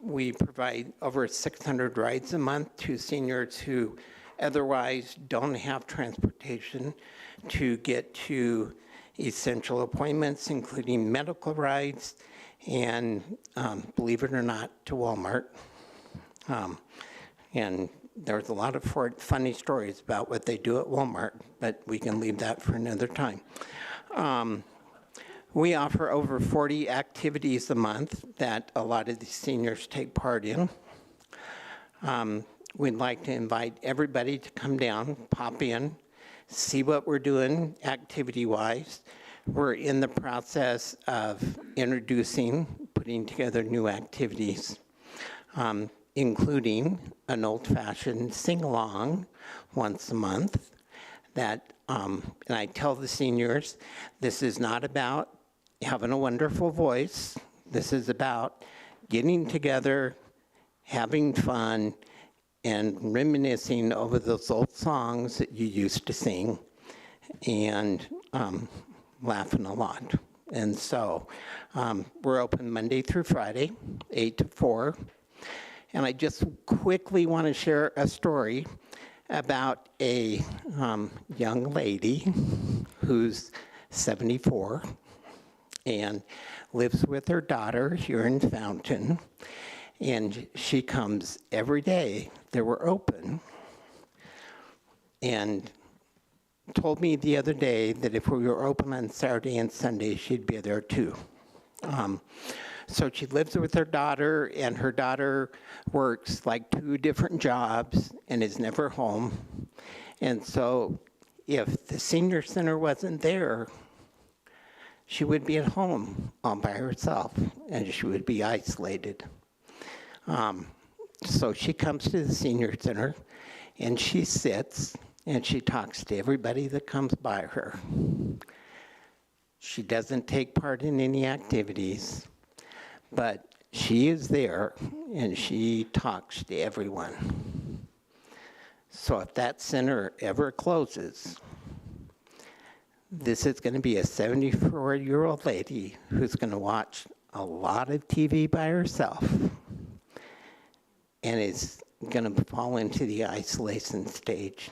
Speaker 13: we provide over 600 rides a month to seniors who otherwise don't have transportation to get to essential appointments, including medical rides and, believe it or not, to Walmart. And there's a lot of funny stories about what they do at Walmart, but we can leave that for another time. We offer over 40 activities a month that a lot of the seniors take part in. We'd like to invite everybody to come down, pop in, see what we're doing activity-wise. We're in the process of putting together new activities, including an old-fashioned sing-along once a month that, and I tell the seniors, this is not about having a wonderful voice. This is about getting together, having fun, and reminiscing over those old songs that you used to sing, and laughing a lot. And so we're open Monday through Friday, 8 to 4. And I just quickly want to share a story about a young lady who's 74 and lives with her daughter here in Fountain. And she comes every day that we're open, and told me the other day that if we were open on Saturday and Sunday, she'd be there too. So she lives with her daughter, and her daughter works like 2 different jobs and is never home. And so if the senior center wasn't there, she would be at home all by herself, and she would be isolated. So she comes to the senior center, and she sits, and she talks to everybody that comes by her. She doesn't take part in any activities, but she is there, and she talks to everyone. So if that center ever closes, this is going to be a 74-year-old lady who's going to watch a lot of TV by herself and is going to fall into the isolation stage.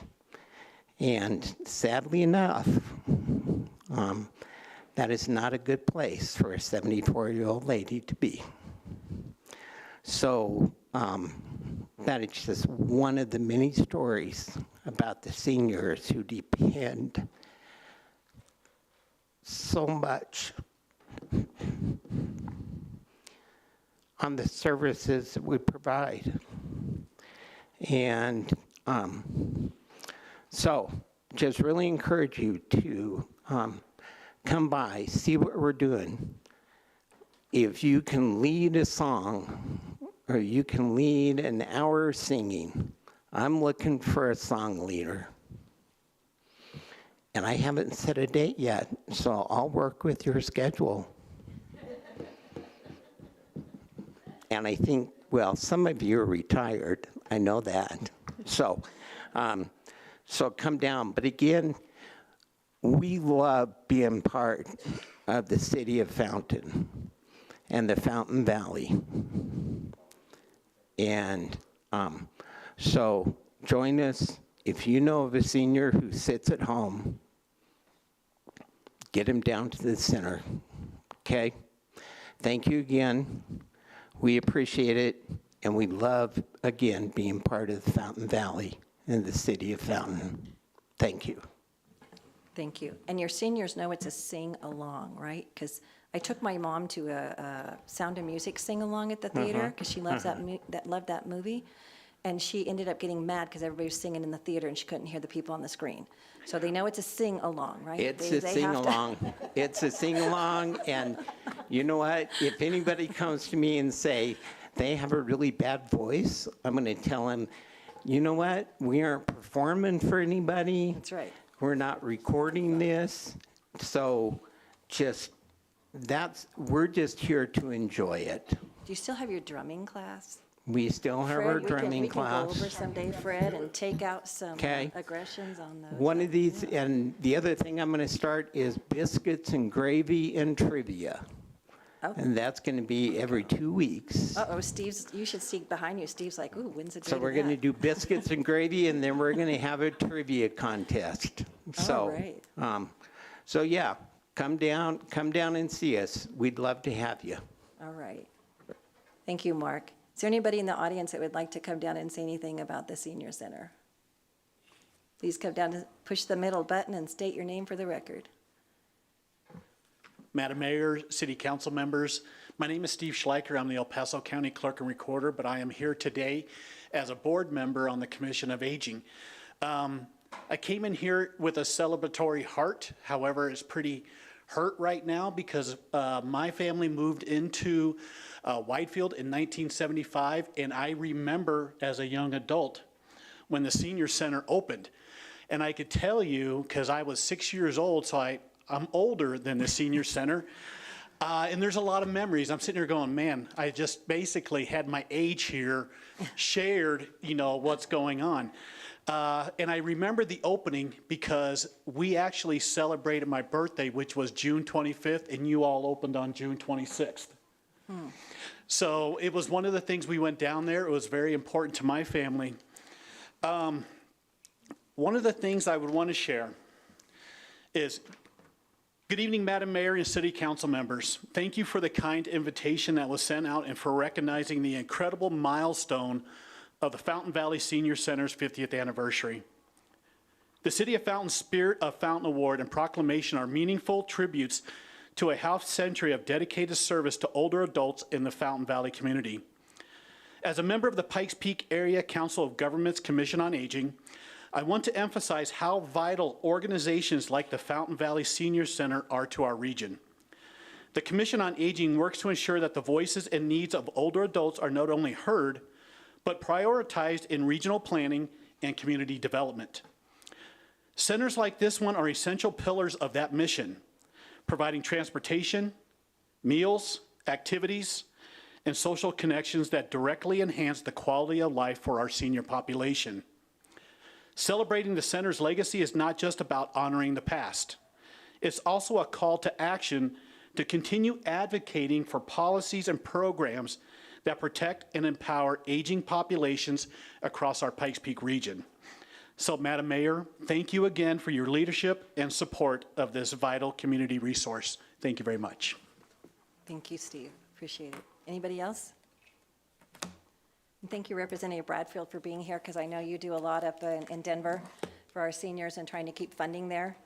Speaker 13: And sadly enough, that is not a good place for a 74-year-old lady to be. So that is just one of the many stories about the seniors who depend so much on the services that we provide. And so just really encourage you to come by, see what we're doing. If you can lead a song or you can lead an hour singing, I'm looking for a song leader. And I haven't set a date yet, so I'll work with your schedule. And I think, well, some of you are retired. I know that. So come down. But again, we love being part of the city of Fountain and the Fountain Valley. And so join us. If you know of a senior who sits at home, get him down to the center, okay? Thank you again. We appreciate it, and we love, again, being part of the Fountain Valley and the city of Fountain. Thank you.
Speaker 2: Thank you. And your seniors know it's a sing-along, right? Because I took my mom to a Sound of Music sing-along at the theater because she loves loved that movie. And she ended up getting mad because everybody was singing in the theater and she couldn't hear the people on the screen. So they know it's a sing-along, right?
Speaker 13: It's
Speaker 2: They
Speaker 13: a
Speaker 2: have to-
Speaker 13: sing-along. It's a sing-along, and you know what? If anybody comes to me and say they have a really bad voice, I'm going to tell them, you know what? We aren't performing for anybody.
Speaker 2: That's right.
Speaker 13: We're not recording this. So we're just here to enjoy it.
Speaker 2: Do you still have your drumming class?
Speaker 13: We still have our drumming
Speaker 2: We can go over
Speaker 13: class.
Speaker 2: someday, Fred, and take out some
Speaker 13: Okay.
Speaker 2: aggressions on those.
Speaker 13: One of these, and the other thing I'm going to start is biscuits and gravy and trivia.
Speaker 2: Oh.
Speaker 13: And that's going to be every 2 weeks.
Speaker 2: Uh-oh, you should see behind you. Steve's like, ooh, when's the date
Speaker 13: So
Speaker 2: of
Speaker 13: we're going to
Speaker 2: that?
Speaker 13: do biscuits and gravy, and then we're going to have a trivia contest.
Speaker 2: All right.
Speaker 13: So yeah, come down and see us. We'd love to have you.
Speaker 2: All right. Thank you, Mark. Is there anybody in the audience that would like to come down and say anything about the senior center? Please come down and push the middle button and state your name for the record.
Speaker 5: Madam Mayor, City Council members, my name is Steve Schleicher. I'm the El Paso County Clerk and Recorder, but I am here today as a board member on the Commission of Aging. I came in here with a celebratory heart. However, it's pretty hurt right now because my family moved into Whitefield in 1975, and I remember as a young adult when the senior center opened. And I could tell you, because I was 6 years old, so I'm older than the senior center, and there's a lot of memories. I'm sitting here going, man, I just basically had my age here shared, what's going on. And I remember the opening because we actually celebrated my birthday, which was June 25th, and you all opened on June 26th. So it was one of the things we went down there. It was very important to my family. One of the things I would want to share is, good evening, Madam Mayor and City Council members. Thank you for the kind invitation that was sent out and for recognizing the incredible milestone of the Fountain Valley Senior Center's 50th anniversary. The City of Fountain's Spirit of Fountain Award and proclamation are meaningful tributes to a half century of dedicated service to older adults in the Fountain Valley community. As a member of the Pikes Peak Area Council of Governments Commission on Aging, I want to emphasize how vital organizations like the Fountain Valley Senior Center are to our region. The Commission on Aging works to ensure that the voices and needs of older adults are not only heard, but prioritized in regional planning and community development. Centers like this one are essential pillars of that mission, providing transportation, meals, activities, and social connections that directly enhance the quality of life for our senior population. Celebrating the center's legacy is not just about honoring the past. It's also a call to action to continue advocating for policies and programs that protect and empower aging populations across our Pikes Peak region. So, Madam Mayor, thank you again for your leadership and support of this vital community resource. Thank you very much.
Speaker 2: Thank you, Steve. Appreciate it. Anybody else? And thank you, Representative Bradfield, for being here, because I know you do a lot up in Denver for our seniors and trying to keep funding there.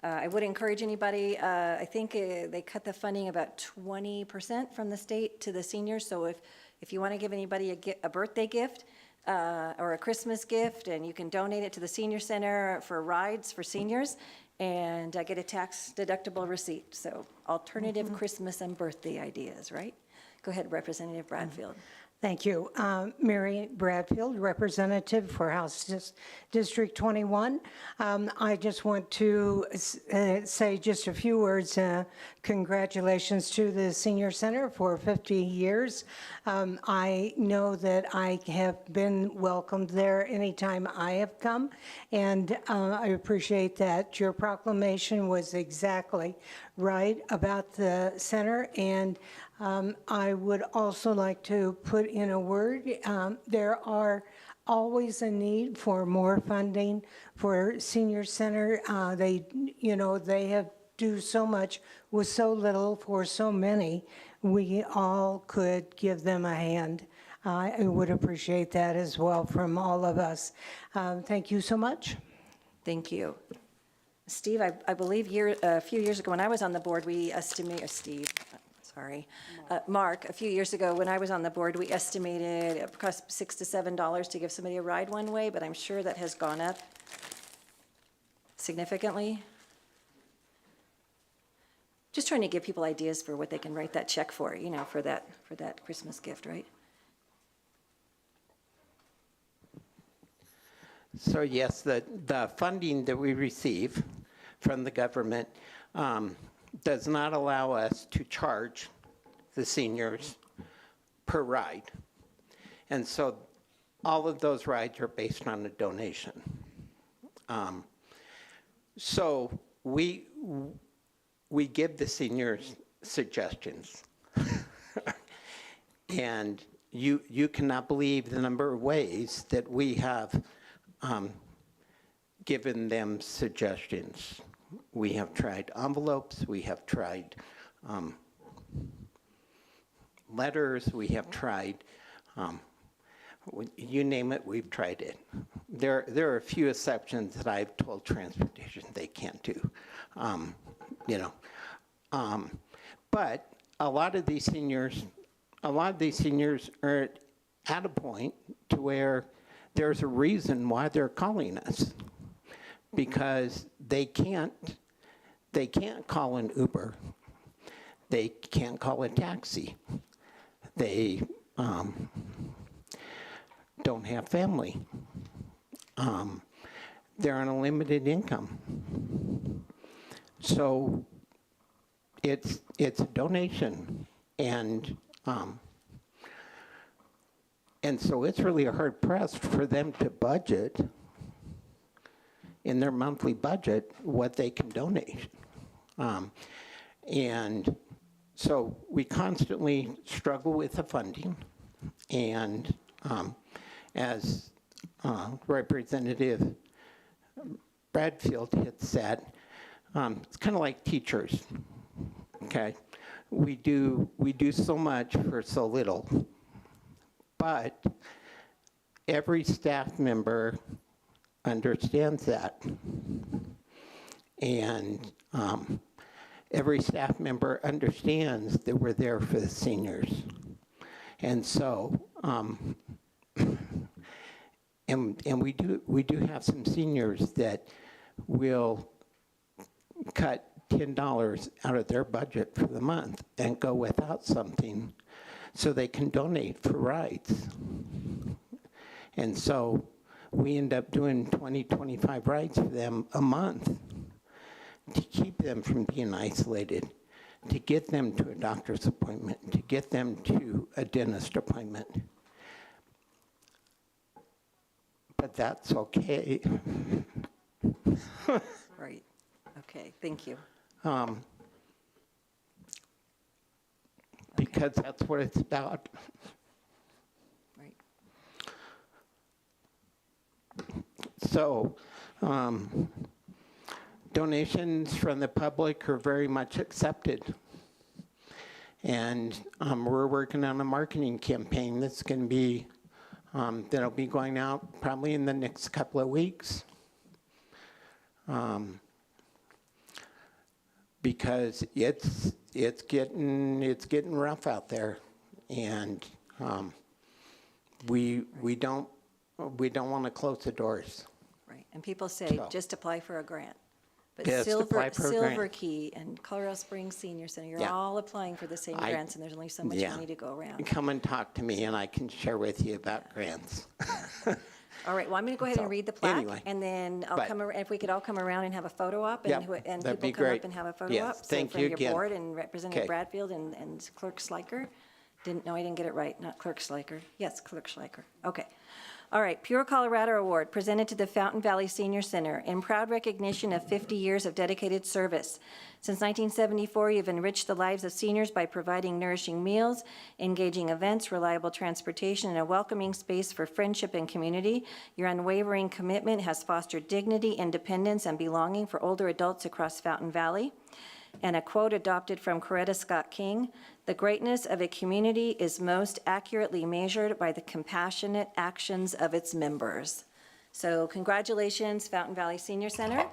Speaker 2: I would encourage anybody, I think they cut the funding about 20% from the state to the seniors, so if you want to give anybody a birthday gift or a Christmas gift, and you can donate it to the senior center for rides for seniors, and get a tax-deductible receipt. So alternative Christmas and birthday ideas, right? Go ahead, Representative Bradfield.
Speaker 14: Thank you. Mary Bradfield, representative for House District 21. I just want to say just a few words. Congratulations to the Senior Center for 50 years. I know that I have been welcomed there anytime I have come, and I appreciate that. Your proclamation was exactly right about the center, and I would also like to put in a word. There are always a need for more funding for Senior Center. They have do so much with so little for so many. We all could give them a hand. I would appreciate that as well from all of us. Thank you so much.
Speaker 2: Thank you. Steve, I believe a few years ago when I was on the board, we estimated, Mark, a few years ago when I was on the board, we estimated it cost $6 to $7 to give somebody a ride one way, but I'm sure that has gone up significantly. Just trying to give people ideas for what they can write that check for, for that Christmas gift, right?
Speaker 13: So yes, the funding that we receive from the government does not allow us to charge the seniors per ride. And so all of those rides are based on a donation. So we give the seniors suggestions. And you cannot believe the number of ways that we have given them suggestions. We have tried envelopes, we have tried letters, we have tried, you name it, we've tried it. There are a few exceptions that I've told transportation they can't do, but a lot of these seniors are at a point to where there's a reason why they're calling us, because they can't call an Uber, they can't call a taxi, they don't have family, they're on a limited income. So it's a donation, and so it's really hard pressed for them to budget in their monthly budget what they can donate. And so we constantly struggle with the funding, and as Representative Bradfield had said, it's kind of like teachers, okay? We do so much for so little, but every staff member understands that, and every staff member understands that we're there for the seniors. And so, and we do have some seniors that will cut $10 out of their budget for the month and go without something so they can donate for rides. And so we end up doing 20, 25 rides for them a month to keep them from being isolated, to get them to a doctor's appointment, to get them to a dentist appointment. But that's okay.
Speaker 2: Right. Okay, thank you.
Speaker 13: Because that's what it's about.
Speaker 2: Right.
Speaker 13: So, donations from the public are very much accepted. And we're working on a marketing campaign that's going to be, that'll be going out probably in the next couple of weeks. Because it's getting rough out there, and we don't want to close the doors.
Speaker 2: Right, and people say,
Speaker 13: So.
Speaker 2: just apply for a grant. But
Speaker 13: Just apply for a grant.
Speaker 2: Silver Key and Colorado Springs Senior Center, you're
Speaker 13: Yeah.
Speaker 2: all applying for the same grants, and there's only so much
Speaker 13: Yeah.
Speaker 2: money to go around.
Speaker 13: Come and talk to me, and I can share with you about grants.
Speaker 2: All right, well, I'm going to go ahead and
Speaker 13: So,
Speaker 2: read the plaque,
Speaker 13: anyway.
Speaker 2: and then I'll
Speaker 13: But-
Speaker 2: come, if we could all come around and have a photo op,
Speaker 13: Yep,
Speaker 2: and
Speaker 13: that'd
Speaker 2: people
Speaker 13: be
Speaker 2: come up
Speaker 13: great.
Speaker 2: and have a photo
Speaker 13: Yes,
Speaker 2: op.
Speaker 13: thank
Speaker 2: So
Speaker 13: you
Speaker 2: from
Speaker 13: again.
Speaker 2: your board and Representative
Speaker 13: Okay.
Speaker 2: Bradfield and Clerk Schleicher. No, I didn't get it right, not Clerk Schleicher. Yes, Clerk Schleicher. Okay. All right, Pure Colorado Award presented to the Fountain Valley Senior Center in proud recognition of 50 years of dedicated service. Since 1974, you've enriched the lives of seniors by providing nourishing meals, engaging events, reliable transportation, and a welcoming space for friendship and community. Your unwavering commitment has fostered dignity, independence, and belonging for older adults across Fountain Valley. And a quote adopted from Coretta Scott King, "The greatness of a community is most accurately measured by the compassionate actions of its members." So congratulations, Fountain Valley Senior Center.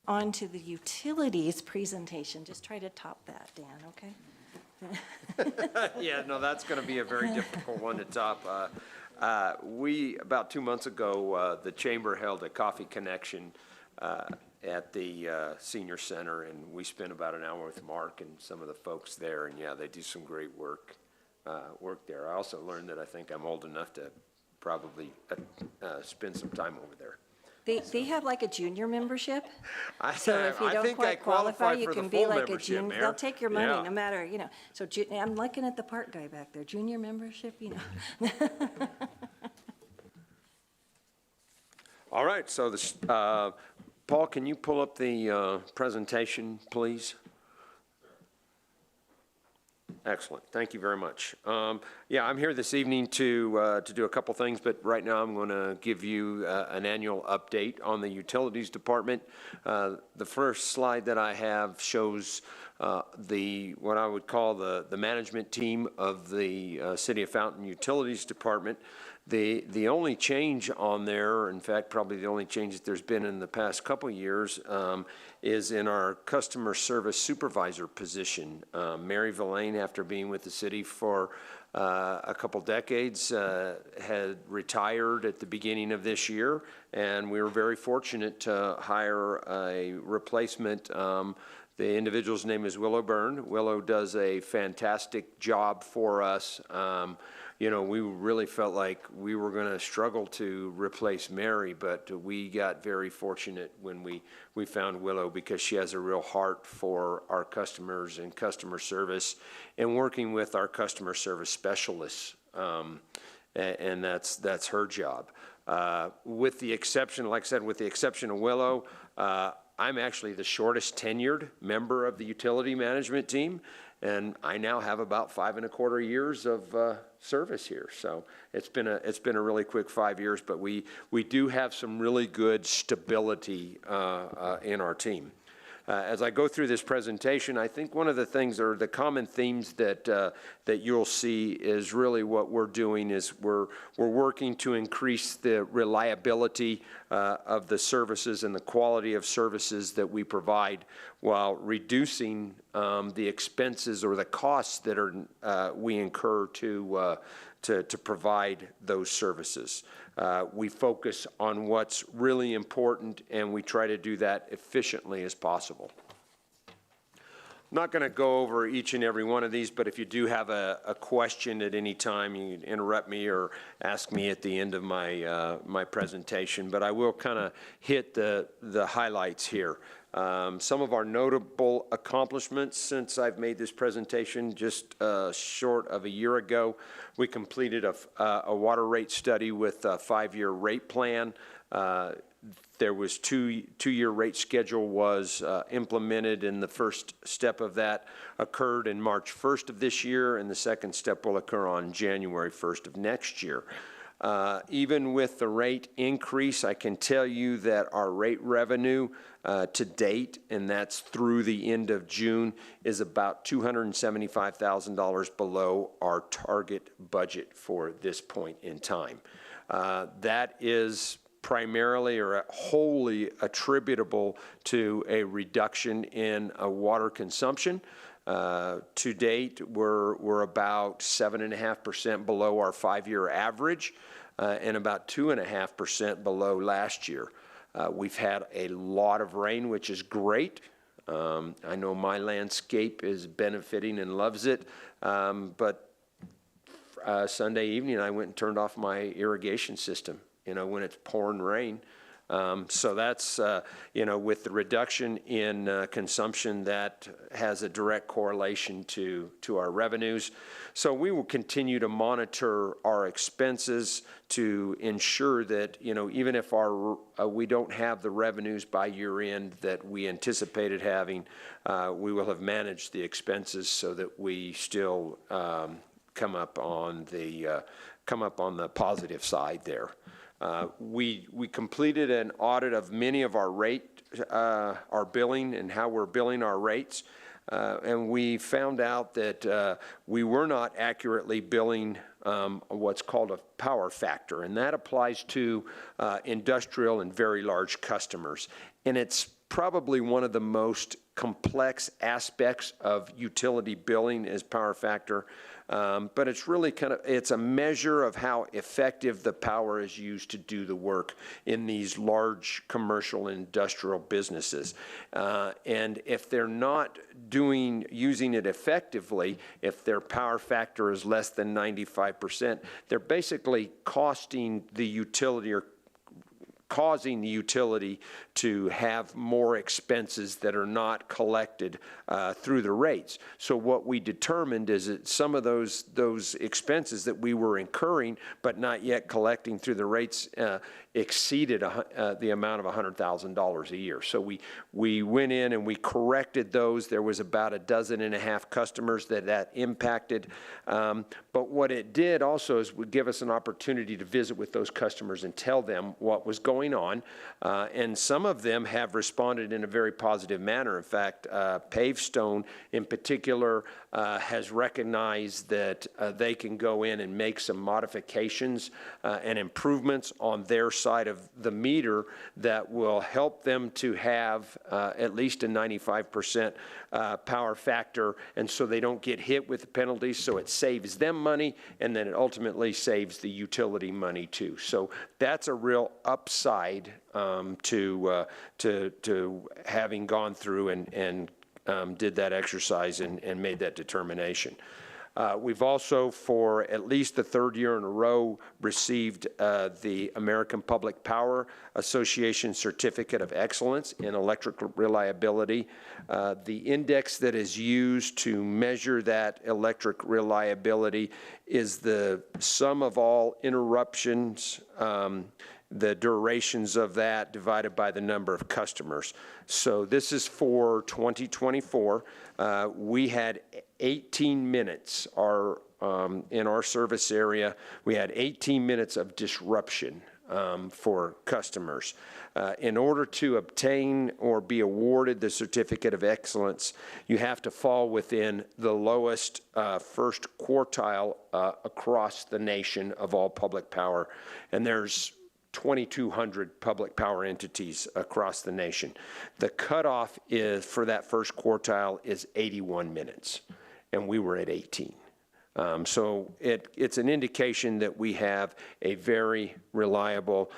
Speaker 2: On to the utilities presentation. Just try to top that, Dan, okay?
Speaker 15: Yeah, no, that's going to be a very difficult one to top. About 2 months ago, the chamber held a coffee connection at the senior center, and we spent about an hour with Mark and some of the folks there, and yeah, they do some great work there. I also learned that I think I'm old enough to probably spend some time over there.
Speaker 2: They have like a junior membership.
Speaker 15: I
Speaker 2: So if you
Speaker 15: I
Speaker 2: don't
Speaker 15: think I
Speaker 2: quite qualify, you
Speaker 15: for the
Speaker 2: can be
Speaker 15: full
Speaker 2: like a
Speaker 15: membership,
Speaker 2: junior.
Speaker 15: Mayor.
Speaker 2: They'll take your money
Speaker 15: Yeah.
Speaker 2: no matter, So I'm looking at the park guy back there, junior membership,
Speaker 15: All right, so Paul, can you pull up the presentation, please? Excellent, thank you very much. Yeah, I'm here this evening to do a couple things, but right now I'm going to give you an annual update on the Utilities Department. The first slide that I have shows what I would call the management team of the City of Fountain Utilities Department. The only change on there, in fact, probably the only change that there's been in the past couple years, is in our customer service supervisor position. Mary Villain, after being with the city for a couple decades, had retired at the beginning of this year, and we were very fortunate to hire a replacement. The individual's name is Willow Byrne. Willow does a fantastic job for us. We really felt like we were going to struggle to replace Mary, but we got very fortunate when we found Willow, because she has a real heart for our customers and customer service and working with our customer service specialists. And that's her job. With the exception, like I said, with the exception of Willow, I'm actually the shortest tenured member of the utility management team, and I now have about 5.25 years of service here. So it's been a really quick 5 years, but we do have some really good stability in our team. As I go through this presentation, I think one of the things, or the common themes that you'll see, is really what we're doing is we're working to increase the reliability of the services and the quality of services that we provide, while reducing the expenses or the costs that we incur to provide those services. We focus on what's really important, and we try to do that efficiently as possible. I'm not going to go over each and every one of these, but if you do have a question at any time, you can interrupt me or ask me at the end of my presentation. But I will kind of hit the highlights here. Some of our notable accomplishments since I've made this presentation just short of a year ago. We completed a water rate study with a 5-year rate plan. There was two-year rate schedule was implemented, and the first step of that occurred in March 1st of this year, and the second step will occur on January 1st of next year. Even with the rate increase, I can tell you that our rate revenue to date, and that's through the end of June, is about $275,000 below our target budget for this point in time. That is primarily or wholly attributable to a reduction in water consumption. To date, we're about 7.5% below our 5-year average, and about 2.5% below last year. We've had a lot of rain, which is great. I know my landscape is benefiting and loves it, but Sunday evening I went and turned off my irrigation system, when it's pouring rain. So that's, with the reduction in consumption, that has a direct correlation to our revenues. So we will continue to monitor our expenses to ensure that, even if we don't have the revenues by year end that we anticipated having, we will have managed the expenses so that we still come up on the positive side there. We completed an audit of many of our billing and how we're billing our rates, and we found out that we were not accurately billing what's called a power factor, and that applies to industrial and very large customers. And it's probably one of the most complex aspects of utility billing is power factor. But it's really it's a measure of how effective the power is used to do the work in these large commercial and industrial businesses. And if they're not using it effectively, if their power factor is less than 95%, they're basically costing the utility or causing the utility to have more expenses that are not collected through the rates. So what we determined is that some of those expenses that we were incurring but not yet collecting through the rates exceeded the amount of $100,000 a year. So we went in and we corrected those. There was about 12.5 customers that impacted. But what it did also is would give us an opportunity to visit with those customers and tell them what was going on. And some of them have responded in a very positive manner. In fact, Pavestone in particular has recognized that they can go in and make some modifications and improvements on their side of the meter that will help them to have at least a 95% power factor, and so they don't get hit with the penalties, so it saves them money, and then it ultimately saves the utility money too. So that's a real upside to having gone through and did that exercise and made that determination. We've also, for at least the third year in a row, received the American Public Power Association Certificate of Excellence in Electric Reliability. The index that is used to measure that electric reliability is the sum of all interruptions, the durations of that divided by the number of customers. So this is for 2024. We had 18 minutes in our service area. We had 18 minutes of disruption for customers. In order to obtain or be awarded the Certificate of Excellence, you have to fall within the lowest first quartile across the nation of all public power. And there's 2,200 public power entities across the nation. The cutoff is for that first quartile is 81 minutes, and we were at 18. So it's an indication that we have a very reliable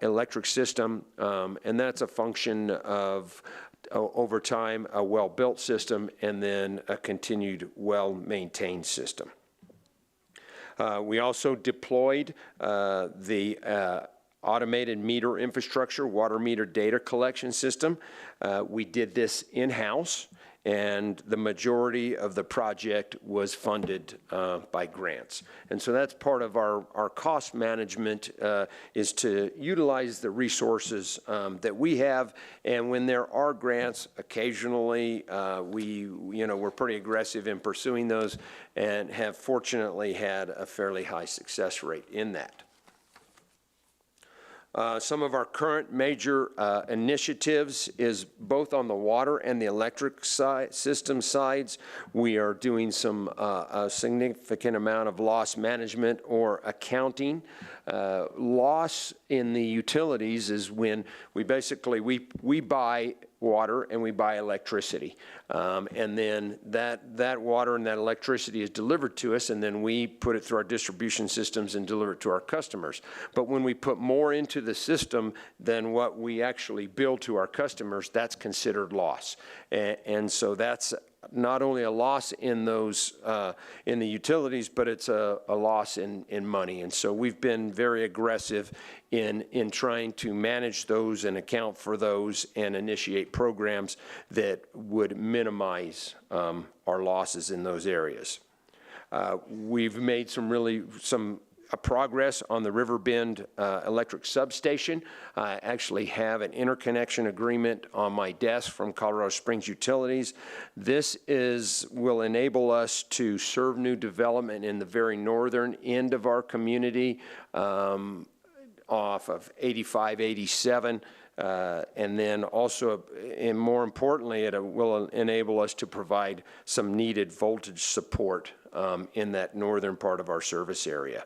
Speaker 15: electric system, and that's a function of, over time, a well-built system and then a continued well-maintained system. We also deployed the automated meter infrastructure, water meter data collection system. We did this in-house, and the majority of the project was funded by grants. And so that's part of our cost management, is to utilize the resources that we have. And when there are grants, occasionally we're pretty aggressive in pursuing those and have fortunately had a fairly high success rate in that. Some of our current major initiatives is both on the water and the electric system sides. We are doing some a significant amount of loss management or accounting. Loss in the utilities is when we basically we buy water and we buy electricity, and then that water and that electricity is delivered to us, and then we put it through our distribution systems and deliver it to our customers. But when we put more into the system than what we actually bill to our customers, that's considered loss, and so that's not only a loss in those in the utilities, but it's a loss in money. And so we've been very aggressive in trying to manage those and account for those and initiate programs that would minimize our losses in those areas. We've made some progress on the Riverbend electric substation. I actually have an interconnection agreement on my desk from Colorado Springs Utilities. This will enable us to serve new development in the very northern end of our community, off of 85, 87. And then also, and more importantly, it will enable us to provide some needed voltage support in that northern part of our service area.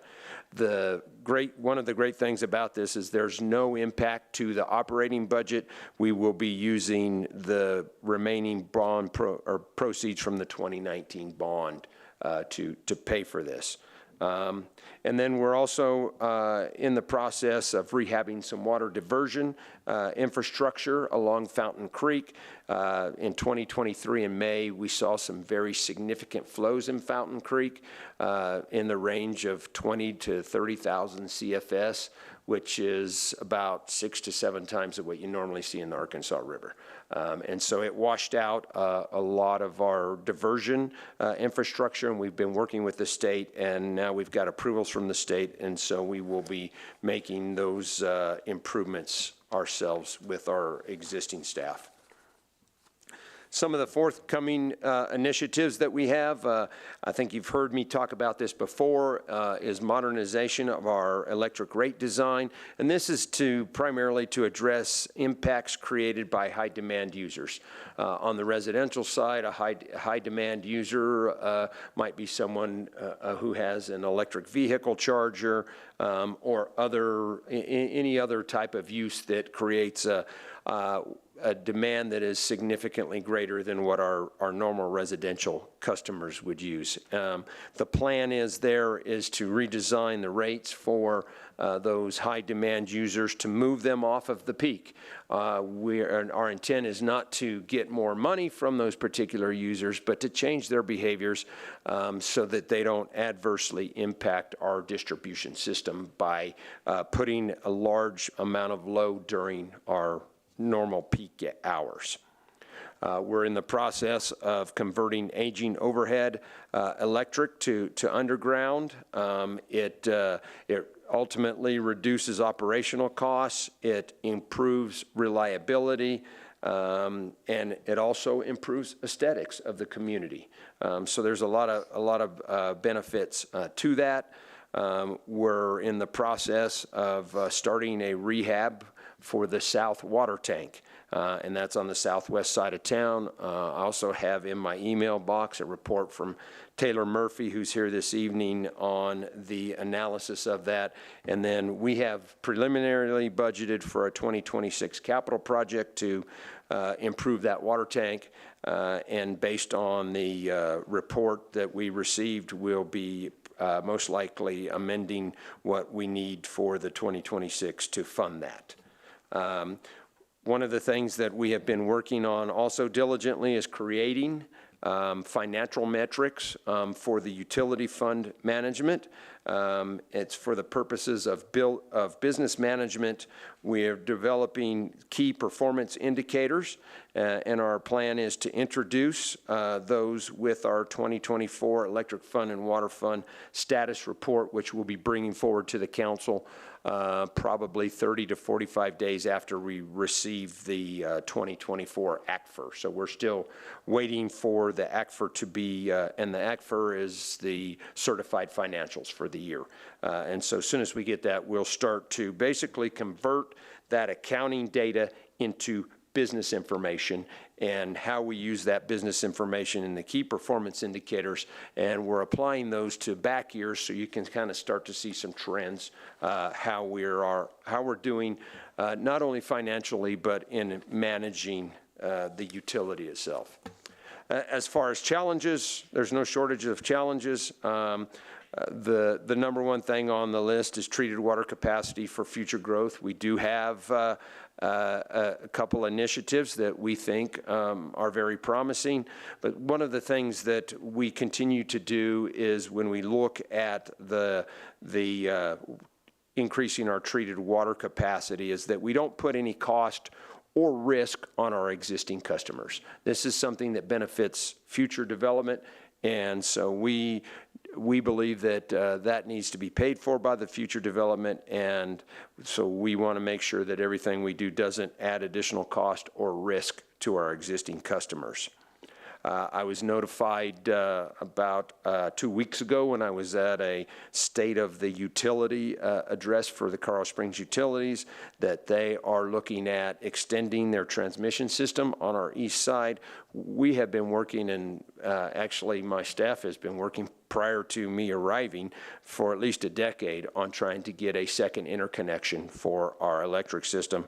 Speaker 15: One of the great things about this is there's no impact to the operating budget. We will be using the remaining bond proceeds from the 2019 bond to pay for this. And then we're also in the process of rehabbing some water diversion infrastructure along Fountain Creek. In 2023 in May, we saw some very significant flows in Fountain Creek in the range of 20 to 30,000 CFS. which is about 6 to 7 times of what you normally see in the Arkansas River. And so it washed out a lot of our diversion infrastructure, and we've been working with the state, and now we've got approvals from the state, and so we will be making those improvements ourselves with our existing staff. Some of the forthcoming initiatives that we have, I think you've heard me talk about this before, is modernization of our electric rate design. And this is primarily to address impacts created by high demand users. On the residential side, a high demand user might be someone who has an electric vehicle charger or any other type of use that creates a demand that is significantly greater than what our normal residential customers would use. The plan is to redesign the rates for those high demand users to move them off of the peak. Our intent is not to get more money from those particular users, but to change their behaviors so that they don't adversely impact our distribution system by putting a large amount of load during our normal peak hours. We're in the process of converting aging overhead electric to underground. It ultimately reduces operational costs, it improves reliability, and it also improves aesthetics of the community. So there's a lot of benefits to that. We're in the process of starting a rehab for the south water tank, and that's on the southwest side of town. I also have in my email box a report from Taylor Murphy, who's here this evening, on the analysis of that. And then we have preliminarily budgeted for a 2026 capital project to improve that water tank, and based on the report that we received, we'll be most likely amending what we need for the 2026 to fund that. One of the things that we have been working on also diligently is creating financial metrics for the utility fund management. It's for the purposes of business management. We're developing key performance indicators, and our plan is to introduce those with our 2024 Electric Fund and Water Fund status report, which we'll be bringing forward to the council probably 30 to 45 days after we receive the 2024 ACFR. So we're still waiting for the ACFR to be, and the ACFR is the certified financials for the year. And so as soon as we get that, we'll start to basically convert that accounting data into business information and how we use that business information in the key performance indicators, and we're applying those to back years so you can kind of start to see some trends, how we're doing not only financially but in managing the utility itself. As far as challenges, there's no shortage of challenges. The number one thing on the list is treated water capacity for future growth. We do have a couple initiatives that we think are very promising, but one of the things that we continue to do is when we look at the increasing our treated water capacity is that we don't put any cost or risk on our existing customers. This is something that benefits future development, and so we believe that that needs to be paid for by the future development, and so we want to make sure that everything we do doesn't add additional cost or risk to our existing customers. I was notified about 2 weeks ago when I was at a State of the Utility address for the Colorado Springs Utilities that they are looking at extending their transmission system on our east side. We have been working, and actually my staff has been working prior to me arriving for at least a decade on trying to get a second interconnection for our electric system.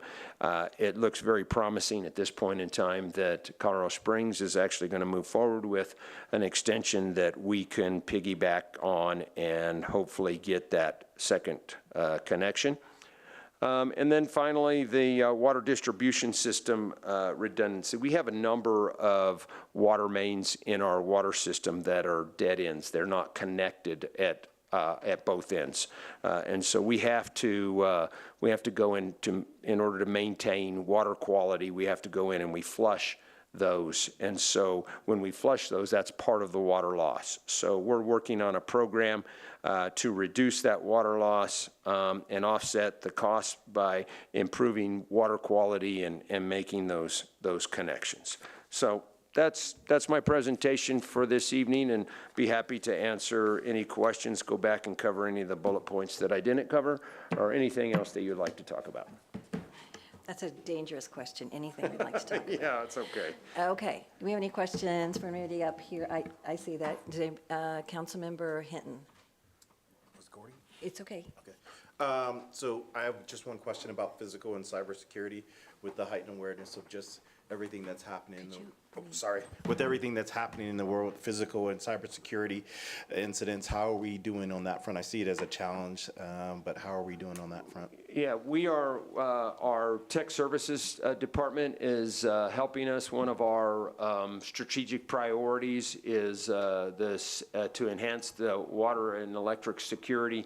Speaker 15: It looks very promising at this point in time that Colorado Springs is actually going to move forward with an extension that we can piggyback on and hopefully get that second connection. And then finally, the water distribution system redundancy. We have a number of water mains in our water system that are dead ends. They're not connected at at both ends. And so we have to go in order to maintain water quality, we have to go in and we flush those. And so when we flush those, that's part of the water loss. So we're working on a program to reduce that water loss and offset the cost by improving water quality and making those connections. So that's my presentation for this evening, and be happy to answer any questions, go back and cover any of the bullet points that I didn't cover, or anything else that you'd like to talk about.
Speaker 2: That's a dangerous question. Anything you'd like to talk about?
Speaker 15: Yeah, it's okay.
Speaker 2: Okay. Do we have any questions for anybody up here? I see that. Councilmember Hinton.
Speaker 9: Was Gordy?
Speaker 2: It's okay.
Speaker 9: Okay. So I have just one question about physical and cybersecurity with the heightened awareness of just everything that's happening in the, with everything that's happening in the world, physical and cybersecurity incidents, how are we doing on that front? I see it as a challenge, but how are we doing on that front?
Speaker 15: Yeah, we are, our tech services department is helping us. One of our strategic priorities is to enhance the water and electric security.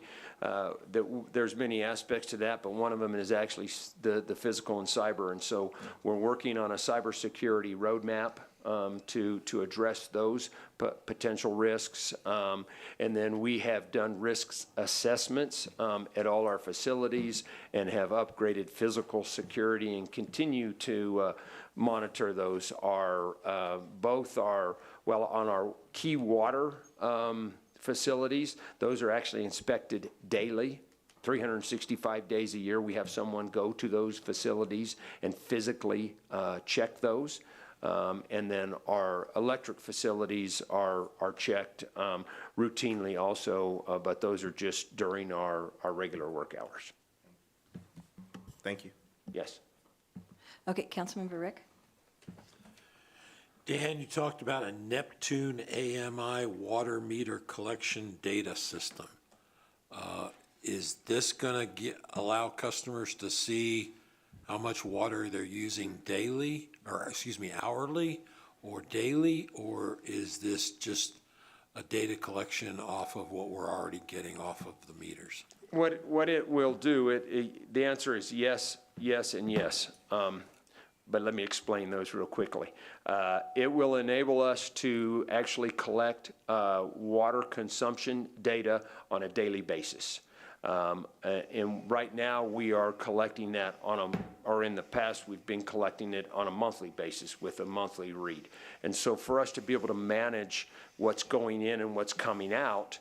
Speaker 15: There's many aspects to that, but one of them is actually the physical and cyber. And so we're working on a cybersecurity roadmap to address those potential risks. And then we have done risk assessments at all our facilities and have upgraded physical security and continue to monitor those. Both on our key water facilities, those are actually inspected daily. 365 days a year, we have someone go to those facilities and physically check those. And then our electric facilities are checked routinely also, but those are just during our regular work hours.
Speaker 9: Thank you.
Speaker 15: Yes.
Speaker 2: Okay, Councilmember Rick?
Speaker 3: Dan, you talked about a Neptune AMI water meter collection data system. Is this going to allow customers to see how much water they're using daily, or excuse me, hourly or daily, or is this just a data collection off of what we're already getting off of the meters?
Speaker 15: What it will do, the answer is yes, yes, and yes. But let me explain those real quickly. It will enable us to actually collect water consumption data on a daily basis. And right now, we are collecting that or in the past, we've been collecting it on a monthly basis with a monthly read. And so for us to be able to manage what's going in and what's coming out,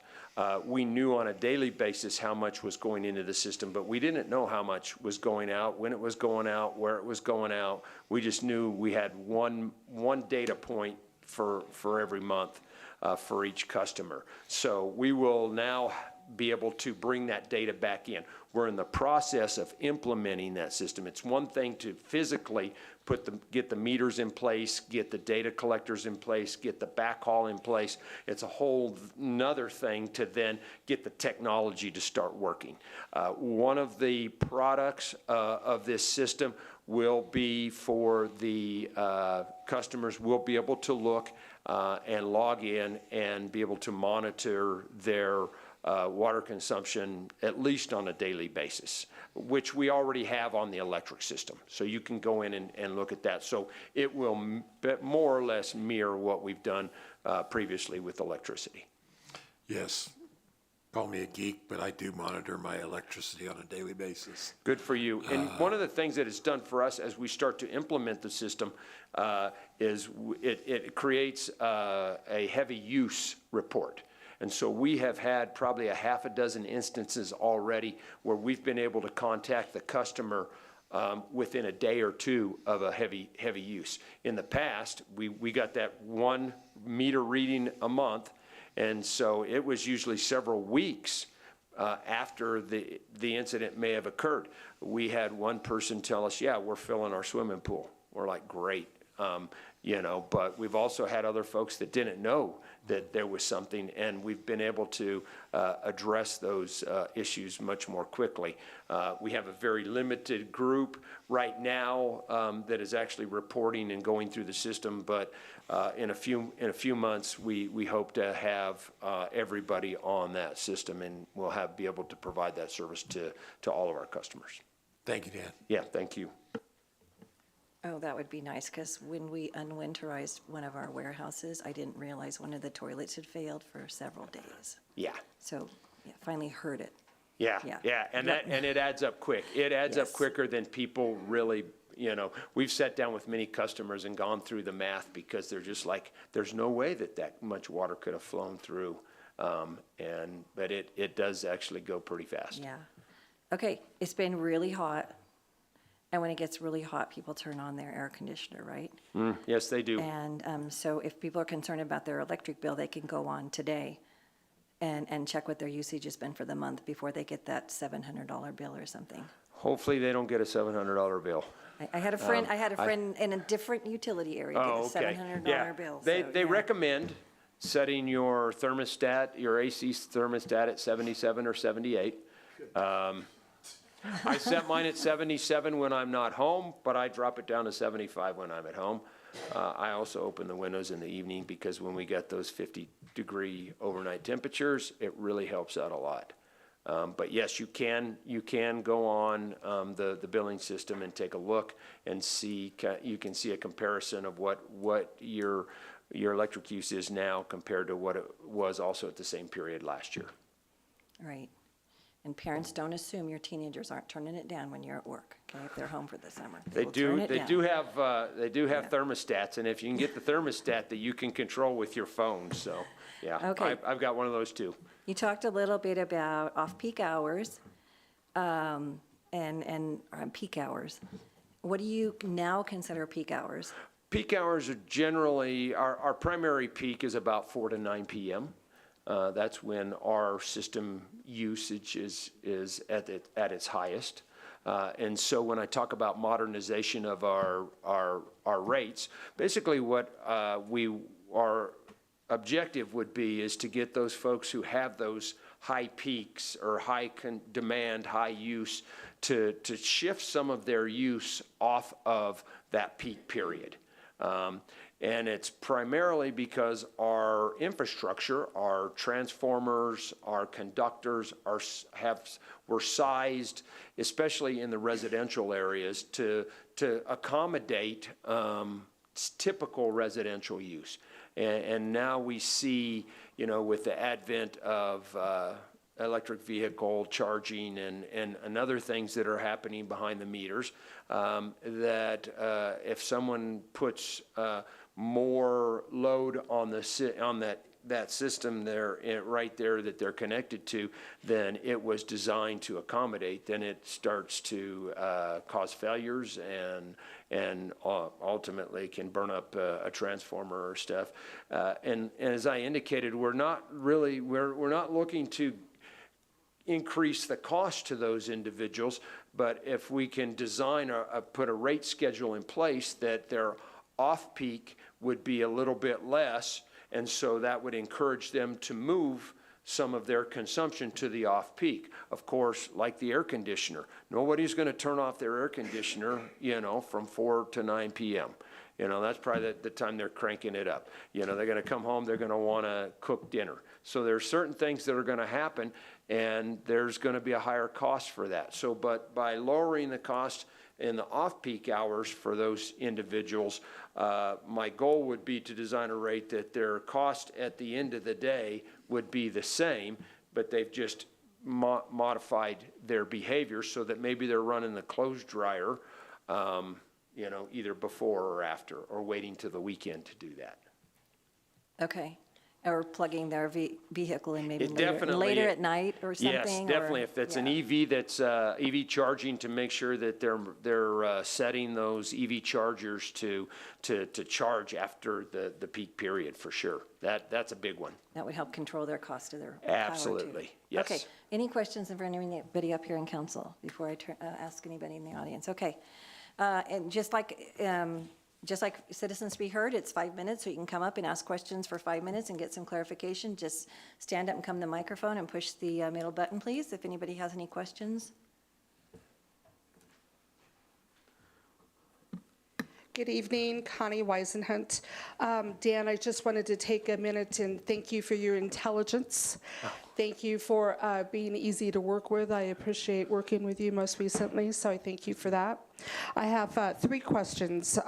Speaker 15: we knew on a daily basis how much was going into the system, but we didn't know how much was going out, when it was going out, where it was going out. We just knew we had one data point for every month for each customer. So we will now be able to bring that data back in. We're in the process of implementing that system. It's one thing to physically get the meters in place, get the data collectors in place, get the backhaul in place. It's a whole nother thing to then get the technology to start working. One of the products of this system will be for the customers will be able to look and log in and be able to monitor their water consumption at least on a daily basis, which we already have on the electric system. So you can go in and look at that. So it will more or less mirror what we've done previously with electricity.
Speaker 3: Yes. Call me a geek, but I do monitor my electricity on a daily basis.
Speaker 15: Good for you. And one of the things that it's done for us as we start to implement the system is it creates a heavy use report. And so we have had probably a half a dozen instances already where we've been able to contact the customer within a day or two of a heavy use. In the past, we got that 1 meter reading a month, and so it was usually several weeks after the incident may have occurred. We had one person tell us, yeah, we're filling our swimming pool. We're like, great. but we've also had other folks that didn't know that there was something, and we've been able to address those issues much more quickly. We have a very limited group right now that is actually reporting and going through the system, but in a few months, we hope to have everybody on that system, and we'll be able to provide that service to all of our customers.
Speaker 3: Thank you, Dan.
Speaker 15: Yeah, thank you.
Speaker 2: Oh, that would be nice, because when we unwinterized one of our warehouses, I didn't realize one of the toilets had failed for several days.
Speaker 15: Yeah.
Speaker 2: So, yeah, finally heard it.
Speaker 15: Yeah, and it adds up quick. It adds up
Speaker 2: Yes.
Speaker 15: quicker than people really, we've sat down with many customers and gone through the math, because they're just like, there's no way that much water could have flown through. But it does actually go pretty fast.
Speaker 2: Yeah. Okay, it's been really hot. And when it gets really hot, people turn on their air conditioner, right?
Speaker 15: Yes, they do.
Speaker 2: And so if people are concerned about their electric bill, they can go on today and check what their usage has been for the month before they get that $700 bill or something.
Speaker 15: Hopefully, they don't get a $700 bill.
Speaker 2: I had a friend in a different utility area get a $700 bill.
Speaker 15: They recommend setting your thermostat, your AC thermostat at 77 or 78. I set mine at 77 when I'm not home, but I drop it down to 75 when I'm at home. I also open the windows in the evening, because when we get those 50-degree overnight temperatures, it really helps out a lot. But yes, you can go on the billing system and take a look and see. You can see a comparison of what your electric use is now compared to what it was also at the same period last year.
Speaker 2: Right. And parents, don't assume your teenagers aren't turning it down when you're at work, okay, if they're home for the summer.
Speaker 15: They
Speaker 2: will turn it down.
Speaker 15: do have thermostats, and if you can get the thermostat that you can control with your phone, so, yeah.
Speaker 2: Okay.
Speaker 15: I've got one of those too.
Speaker 2: You talked a little bit about off-peak hours and peak hours. What do you now consider peak hours?
Speaker 15: Peak hours are generally, our primary peak is about 4 to 9 p.m. That's when our system usage is at its highest. And so when I talk about modernization of our rates, basically what our objective would be is to get those folks who have those high peaks or high demand, high use, to shift some of their use off of that peak period. And it's primarily because our infrastructure, our transformers, our conductors were sized, especially in the residential areas, to accommodate typical residential use. And now we see, with the advent of electric vehicle charging and other things that are happening behind the meters, that if someone puts more load on that system there, right there that they're connected to, than it was designed to accommodate, then it starts to cause failures and ultimately can burn up a transformer or stuff. And as I indicated, we're not looking to increase the cost to those individuals, but if we can design put a rate schedule in place that their off-peak would be a little bit less, and so that would encourage them to move some of their consumption to the off-peak. Of course, like the air conditioner, nobody's going to turn off their air conditioner, from 4 to 9 p.m. That's probably the time they're cranking it up. They're going to come home, they're going to want to cook dinner. So there's certain things that are going to happen, and there's going to be a higher cost for that. So, but by lowering the cost in the off-peak hours for those individuals, my goal would be to design a rate that their cost at the end of the day would be the same, but they've just modified their behavior so that maybe they're running the clothes dryer, either before or after, or waiting till the weekend to do that.
Speaker 2: Okay. Or plugging their vehicle in maybe
Speaker 15: It
Speaker 2: later at night or something?
Speaker 15: Yes, definitely. If it's an EV that's EV charging, to make sure that they're setting those EV chargers to charge after the peak period, for sure. That's a big one.
Speaker 2: That would help control their cost of their power, too.
Speaker 15: Absolutely, yes.
Speaker 2: Okay. Any questions for anybody up here in council before I ask anybody in the audience? Okay. And just like Just like Citizens Be Heard, it's 5 minutes, so you can come up and ask questions for 5 minutes and get some clarification. Just stand up and come to the microphone and push the middle button, please, if anybody has any questions.
Speaker 6: Good evening, Connie Weisenhunt. Dan, I just wanted to take a minute and thank you for your intelligence. Thank you for being easy to work with. I appreciate working with you most recently, so I thank you for that. I have 3 questions,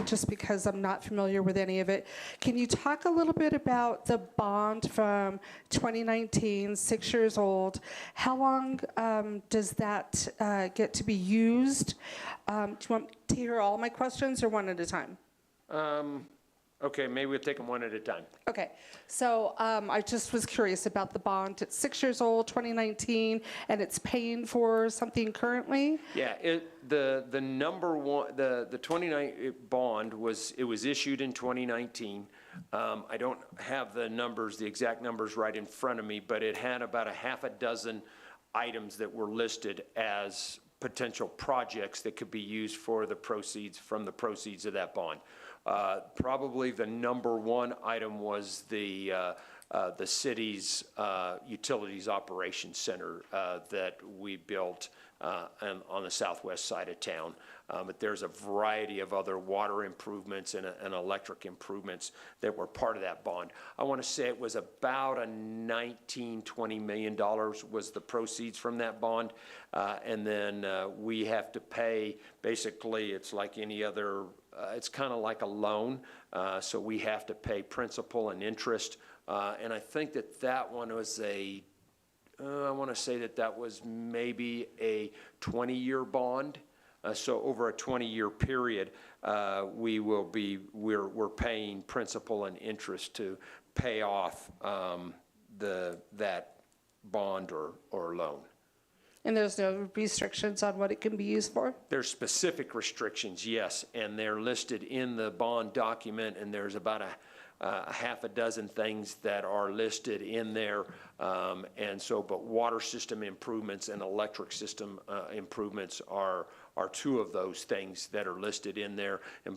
Speaker 6: just because I'm not familiar with any of it. Can you talk a little bit about the bond from 2019, 6 years old? How long does that get to be used? Do you want to hear all my questions or one at a time?
Speaker 15: Okay, maybe we'll take them one at a time.
Speaker 6: Okay, so I just was curious about the bond. It's 6 years old, 2019, and it's paying for something currently?
Speaker 15: Yeah, the number one, the 29 bond was issued in 2019. I don't have the numbers, the exact numbers right in front of me, but it had about a half a dozen items that were listed as potential projects that could be used for the proceeds, from the proceeds of that bond. Probably the number one item was the city's utilities operations center that we built on the southwest side of town. But there's a variety of other water improvements and electric improvements that were part of that bond. I want to say it was about a $19–20 million was the proceeds from that bond. And then we have to pay, basically it's like any other, it's kind of like a loan. So we have to pay principal and interest. And I think that one was I want to say that was maybe a 20-year bond. So over a 20-year period, we're paying principal and interest to pay off that bond or loan.
Speaker 6: And there's no restrictions on what it can be used for?
Speaker 15: There's specific restrictions, yes, and they're listed in the bond document, and there's about a half a dozen things that are listed in there. But water system improvements and electric system improvements are 2 of those things that are listed in there. And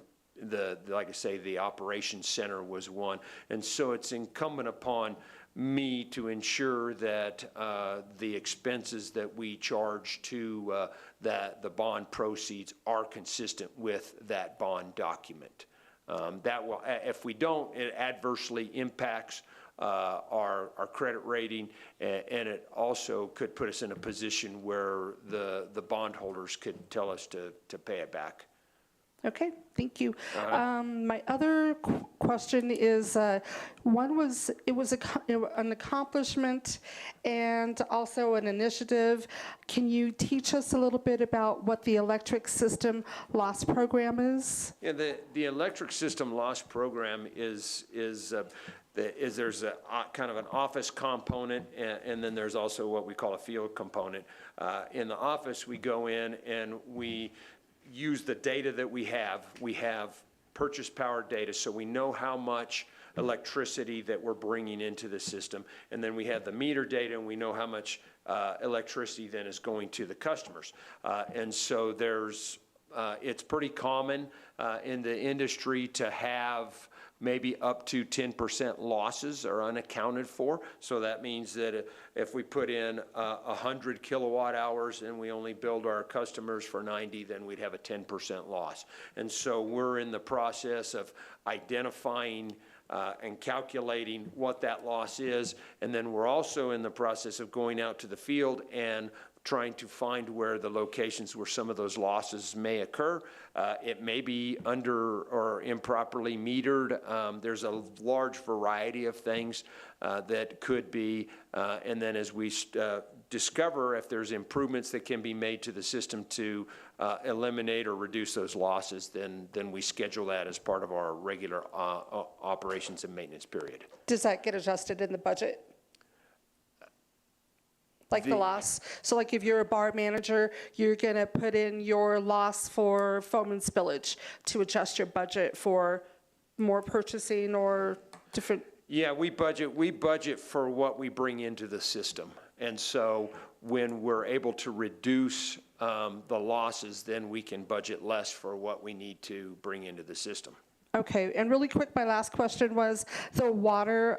Speaker 15: like I say, the operations center was one. And so it's incumbent upon me to ensure that the expenses that we charge to the bond proceeds are consistent with that bond document. That will, if we don't, it adversely impacts our credit rating, and it also could put us in a position where the bondholders could tell us to pay it back.
Speaker 6: Okay, thank you. My other question is, one was, it was an accomplishment and also an initiative. Can you teach us a little bit about what the electric system loss program is?
Speaker 15: Yeah, the electric system loss program is there's a kind of an office component, and then there's also what we call a field component. In the office, we go in and we use the data that we have. We have purchase power data, so we know how much electricity that we're bringing into the system. And then we have the meter data, and we know how much electricity then is going to the customers. And so it's pretty common in the industry to have maybe up to 10% losses are unaccounted for. So that means that if we put in 100 kilowatt hours and we only billed our customers for 90, then we'd have a 10% loss. And so we're in the process of identifying and calculating what that loss is. And then we're also in the process of going out to the field and trying to find where the locations where some of those losses may occur. It may be under or improperly metered. There's a large variety of things that could be. And then as we discover if there's improvements that can be made to the system to eliminate or reduce those losses, then we schedule that as part of our regular operations and maintenance period.
Speaker 6: Does that get adjusted in the budget? Like the loss? So like if you're a bar manager, you're going to put in your loss for foam and spillage to adjust your budget for more purchasing or different?
Speaker 15: Yeah, we budget for what we bring into the system. And so when we're able to reduce the losses, then we can budget less for what we need to bring into the system.
Speaker 6: Okay, and really quick, my last question was the water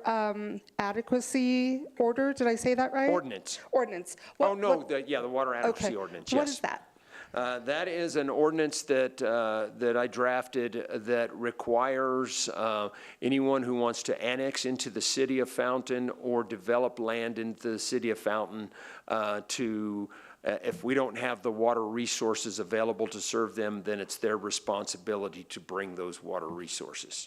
Speaker 6: adequacy order, did I say that right?
Speaker 15: Ordinance.
Speaker 6: Ordinance.
Speaker 15: Oh, no, the water adequacy
Speaker 6: Okay.
Speaker 15: ordinance,
Speaker 6: What
Speaker 15: yes.
Speaker 6: is that?
Speaker 15: That is an ordinance that I drafted that requires anyone who wants to annex into the city of Fountain or develop land into the city of Fountain if we don't have the water resources available to serve them, then it's their responsibility to bring those water resources.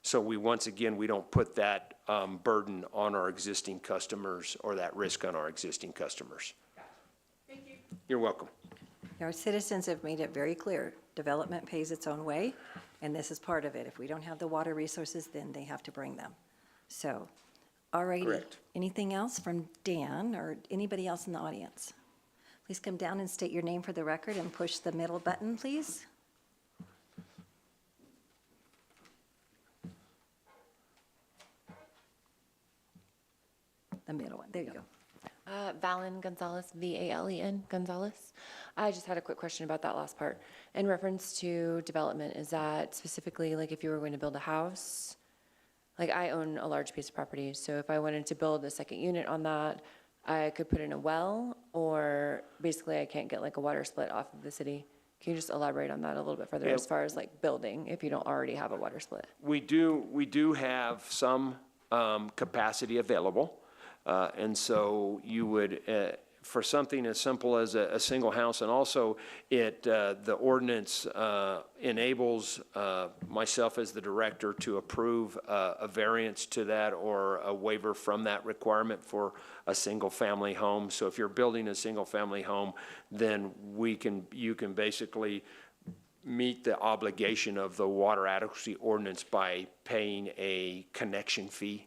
Speaker 15: So once again, we don't put that burden on our existing customers or that risk on our existing customers.
Speaker 6: Thank you.
Speaker 15: You're welcome.
Speaker 2: Our citizens have made it very clear, development pays its own way, and this is part of it. If we don't have the water resources, then they have to bring them. So, all righty.
Speaker 15: Correct.
Speaker 2: Anything else from Dan or anybody else in the audience? Please come down and state your name for the record and push the middle button, please. The middle one, there you go.
Speaker 16: Valen Gonzalez, V-A-L-E-N, Gonzalez. I just had a quick question about that last part. In reference to development, is that specifically like if you were going to build a house? Like I own a large piece of property, so if I wanted to build a second unit on that, I could put in a well, or basically I can't get like a water split off of the city. Can you just elaborate on that a little bit further
Speaker 15: Yeah.
Speaker 16: as far as like building if you don't already have a water split?
Speaker 15: We do have some capacity available. And so you would, for something as simple as a single house, and also the ordinance enables myself as the director to approve a variance to that or a waiver from that requirement for a single-family home. So if you're building a single-family home, then you can basically meet the obligation of the water adequacy ordinance by paying a connection fee.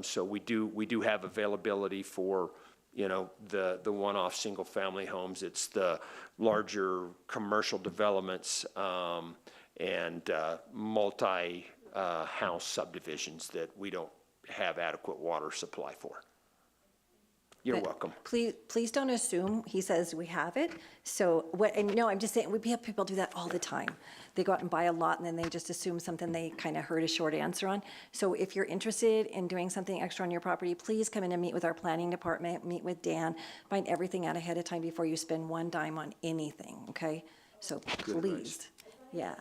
Speaker 15: So we do have availability for, the one-off single-family homes. It's the larger commercial developments and multi-house subdivisions that we don't have adequate water supply for. You're welcome.
Speaker 2: Please don't assume he says we have it. So I'm just saying, we have people do that all the time. They go out and buy a lot and then they just assume something they kind of heard a short answer on. So if you're interested in doing something extra on your property, please come in and meet with our planning department, meet with Dan, find everything out ahead of time before you spend one dime on anything, okay? So please, yeah.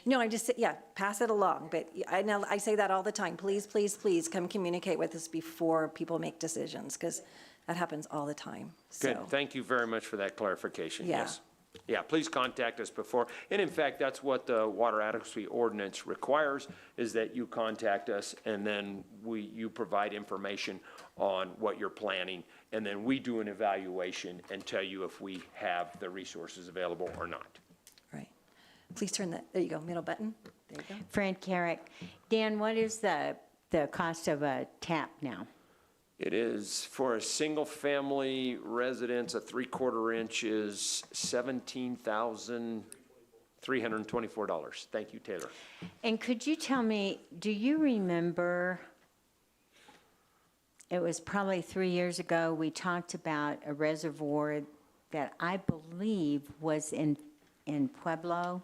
Speaker 2: No, pass it along, but I know, I say that all the time. Please, please, please come communicate with us before people make decisions, because that happens all the time, so.
Speaker 15: Good, thank you very much for that clarification,
Speaker 2: Yeah.
Speaker 15: yes. Yeah, please contact us before, and in fact, that's what the water adequacy ordinance requires, is that you contact us, and then you provide information on what you're planning, and then we do an evaluation and tell you if we have the resources available or not.
Speaker 2: Right. Please turn there you go, middle button. There you go.
Speaker 8: Fred Carrick. Dan, what is the cost of a tap now?
Speaker 15: It is, for a single-family residence, a 3/4 inch is $17,324. Thank you, Taylor.
Speaker 8: And could you tell me, do you remember, it was probably 3 years ago, we talked about a reservoir that I believe was in Pueblo,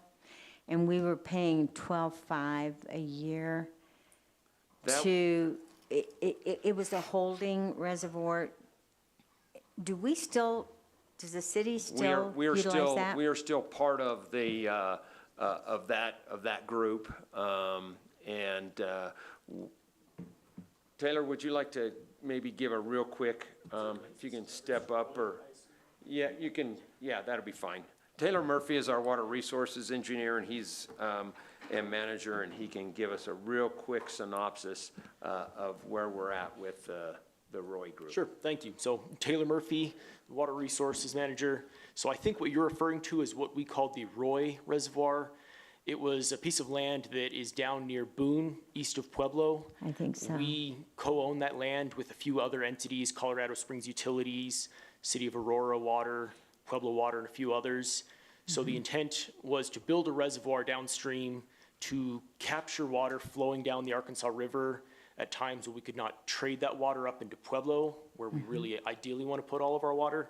Speaker 8: and we were paying $12,500 a year it was a holding reservoir. Does the city still utilize that?
Speaker 15: We are still part of the, of that group. Taylor, would you like to maybe give a real quick, if you can step up yeah, you can, that'll be fine. Taylor Murphy is our water resources engineer, and he's and manager, and he can give us a real quick synopsis of where we're at with the Roy Group.
Speaker 17: Sure, thank you. So Taylor Murphy, Water Resources Manager. So I think what you're referring to is what we call the Roy Reservoir. It was a piece of land that is down near Boone, east of Pueblo.
Speaker 8: I think so.
Speaker 17: We co-own that land with a few other entities, Colorado Springs Utilities, City of Aurora Water, Pueblo Water, and a few others. So the intent was to build a reservoir downstream to capture water flowing down the Arkansas River at times when we could not trade that water up into Pueblo, where we really ideally want to put all of our water.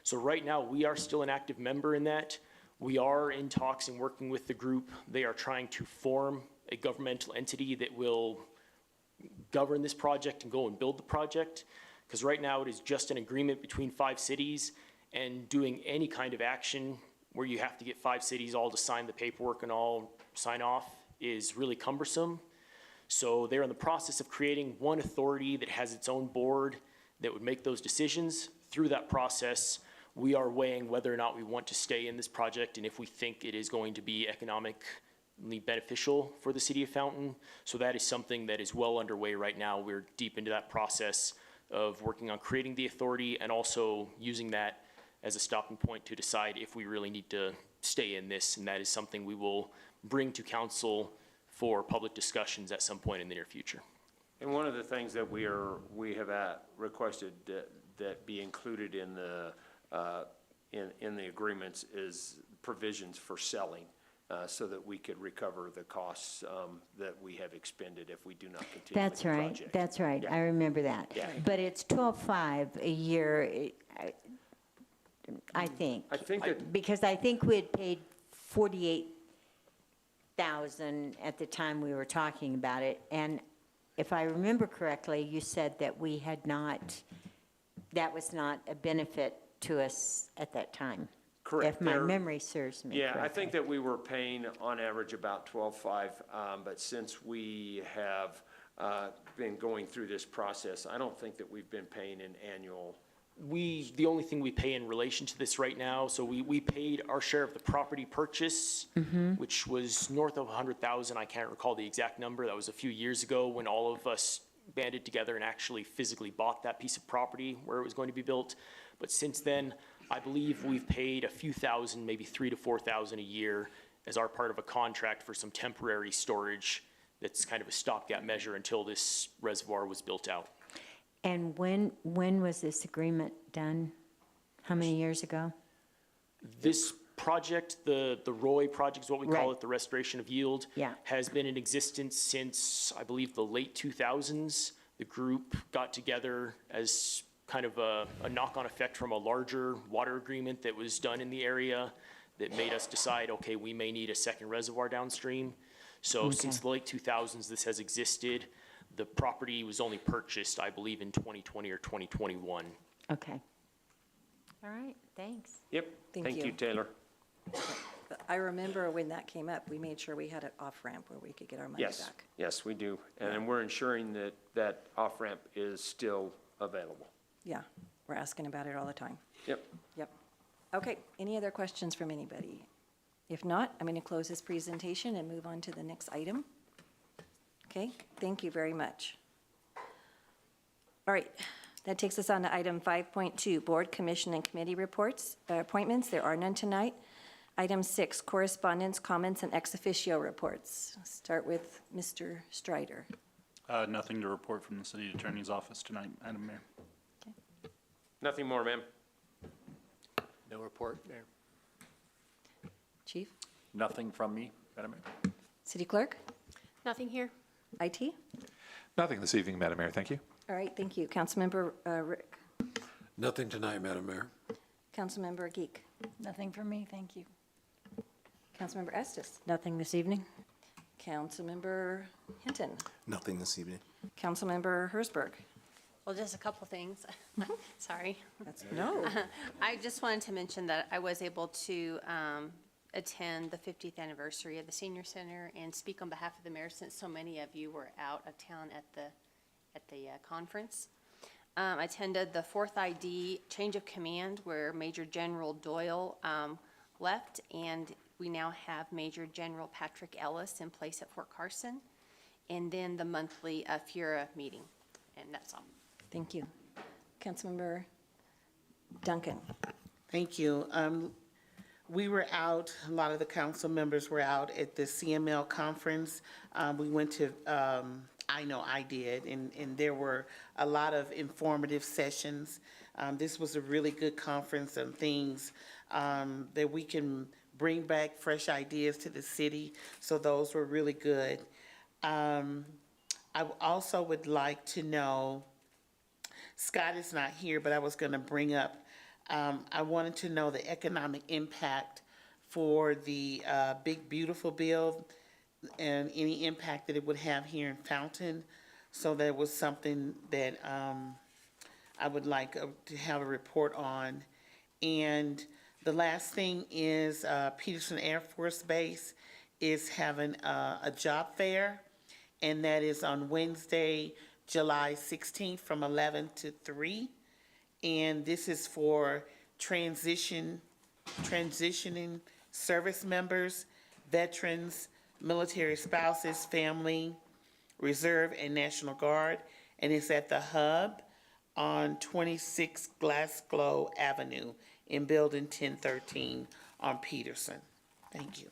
Speaker 17: So right now, we are still an active member in that. We are in talks and working with the group. They are trying to form a governmental entity that will govern this project and go and build the project. Because right now, it is just an agreement between 5 cities, and doing any kind of action where you have to get 5 cities all to sign the paperwork and all sign off is really cumbersome. So they're in the process of creating one authority that has its own board that would make those decisions. Through that process, we are weighing whether or not we want to stay in this project and if we think it is going to be economically beneficial for the city of Fountain. So that is something that is well underway right now. We're deep into that process of working on creating the authority and also using that as a stopping point to decide if we really need to stay in this. And that is something we will bring to council for public discussions at some point in the near future.
Speaker 15: And one of the things that we have requested that be included in the agreements is provisions for selling, so that we could recover the costs that we have expended if we do not continue with the
Speaker 8: That's right,
Speaker 15: project.
Speaker 8: that's right.
Speaker 15: Yeah.
Speaker 8: I remember that.
Speaker 15: Yeah.
Speaker 8: But it's 12.5 a year, I think.
Speaker 15: I think that,
Speaker 8: Because I think we had paid 48,000 at the time we were talking about it. And if I remember correctly, you said that we had not, that was not a benefit to us at that time.
Speaker 15: correct.
Speaker 8: If my
Speaker 15: There-
Speaker 8: memory serves me
Speaker 15: Yeah,
Speaker 8: correctly.
Speaker 15: I think that we were paying on average about 12.5, but since we have been going through this process, I don't think that we've been paying an annual.
Speaker 17: The only thing we pay in relation to this right now, so we paid our share of the property purchase, which was north of 100,000. I can't recall the exact number. That was a few years ago when all of us banded together and actually physically bought that piece of property where it was going to be built. But since then, I believe we've paid a few thousand, maybe 3,000 to 4,000 a year as our part of a contract for some temporary storage that's kind of a stopgap measure until this reservoir was built out.
Speaker 8: And when was this agreement done? How many years ago?
Speaker 17: This project, the Roy project is what we call
Speaker 8: Right.
Speaker 17: it, the restoration of yield,
Speaker 8: Yeah.
Speaker 17: has been in existence since, I believe, the late 2000s. The group got together as kind of a knock-on effect from a larger water agreement that was done in the area that made us decide, okay, we may need a second reservoir downstream. So since the late 2000s, this has existed. The property was only purchased, I believe, in 2020 or 2021.
Speaker 8: Okay. All right, thanks.
Speaker 15: Yep,
Speaker 2: Thank
Speaker 15: thank you,
Speaker 2: you.
Speaker 15: Taylor.
Speaker 2: I remember when that came up, we made sure we had an off-ramp where we could get our money
Speaker 15: Yes,
Speaker 2: back.
Speaker 15: yes, we do. And we're ensuring that that off-ramp is still available.
Speaker 2: Yeah, we're asking about it all the time.
Speaker 15: Yep.
Speaker 2: Yep. Okay, any other questions from anybody? If not, I'm going to close this presentation and move on to the next item. Okay, thank you very much. All right, that takes us on to item 5.2, Board, Commission, and Committee Reports, appointments. There are none tonight. Item 6, Correspondence, Comments, and Ex Officio Reports. Start with Mr. Strider.
Speaker 18: Nothing to report from the city attorney's office tonight, Madam Mayor.
Speaker 15: Nothing more, ma'am.
Speaker 19: No report, Mayor.
Speaker 2: Chief?
Speaker 18: Nothing from me, Madam Mayor.
Speaker 2: City Clerk?
Speaker 1: Nothing here.
Speaker 2: IT?
Speaker 20: Nothing this evening, Madam Mayor. Thank you.
Speaker 2: All right, thank you. Councilmember Rick?
Speaker 3: Nothing tonight, Madam Mayor.
Speaker 2: Councilmember Geek?
Speaker 12: Nothing from me, thank you.
Speaker 2: Councilmember Estes?
Speaker 10: Nothing this evening?
Speaker 2: Councilmember Hinton?
Speaker 9: Nothing this evening.
Speaker 2: Councilmember Hersberg?
Speaker 11: Well, just a couple things. Sorry.
Speaker 2: No.
Speaker 11: I just wanted to mention that I was able to attend the 50th anniversary of the Senior Center and speak on behalf of the mayor, since so many of you were out of town at the conference. I attended the 4th ID change of command where Major General Doyle left, and we now have Major General Patrick Ellis in place at Fort Carson, and then the monthly FURA meeting, and that's all.
Speaker 2: Thank you. Councilmember Duncan?
Speaker 21: Thank you. We were out, a lot of the council members were out at the CML conference. We went to, I know I did, and there were a lot of informative sessions. This was a really good conference on things that we can bring back fresh ideas to the city, so those were really good. I also would like to know, Scott is not here, but I was going to bring up I wanted to know the economic impact for the Big Beautiful bill and any impact that it would have here in Fountain. So that was something that I would like to have a report on. And the last thing is Peterson Air Force Base is having a job fair, and that is on Wednesday, July 16th from 11 to 3. And this is for transitioning service members, veterans, military spouses, family, reserve, and National Guard. And it's at the Hub on 26 Glasgow Avenue in Building 1013 on Peterson. Thank you.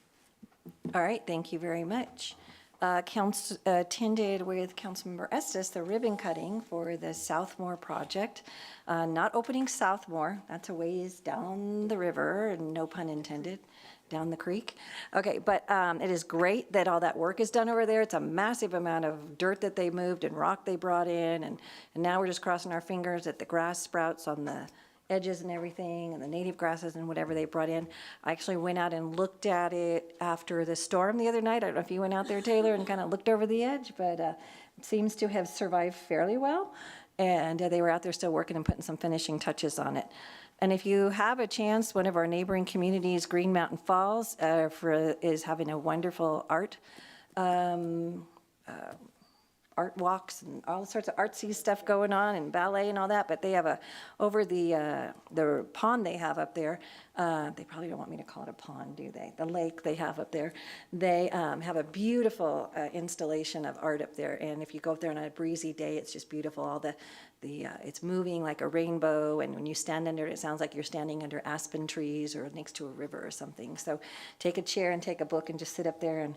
Speaker 2: All right, thank you very much. Attended with Councilmember Estes the ribbon cutting for the Southmore project. Not opening Southmore, that's a ways down the river, and no pun intended, down the creek. Okay, but it is great that all that work is done over there. It's a massive amount of dirt that they moved and rock they brought in, and now we're just crossing our fingers that the grass sprouts on the edges and everything, and the native grasses and whatever they brought in. I actually went out and looked at it after the storm the other night. I don't know if you went out there, Taylor, and kind of looked over the edge, but it seems to have survived fairly well. And they were out there still working and putting some finishing touches on it. And if you have a chance, one of our neighboring communities, Green Mountain Falls, is having a wonderful art walks and all sorts of artsy stuff going on, and ballet and all that, but they have over the pond they have up there, they probably don't want me to call it a pond, do they? The lake they have up there, they have a beautiful installation of art up there, and if you go up there on a breezy day, it's just beautiful. All it's moving like a rainbow, and when you stand under it, it sounds like you're standing under aspen trees or next to a river or something. So take a chair and take a book and just sit up there and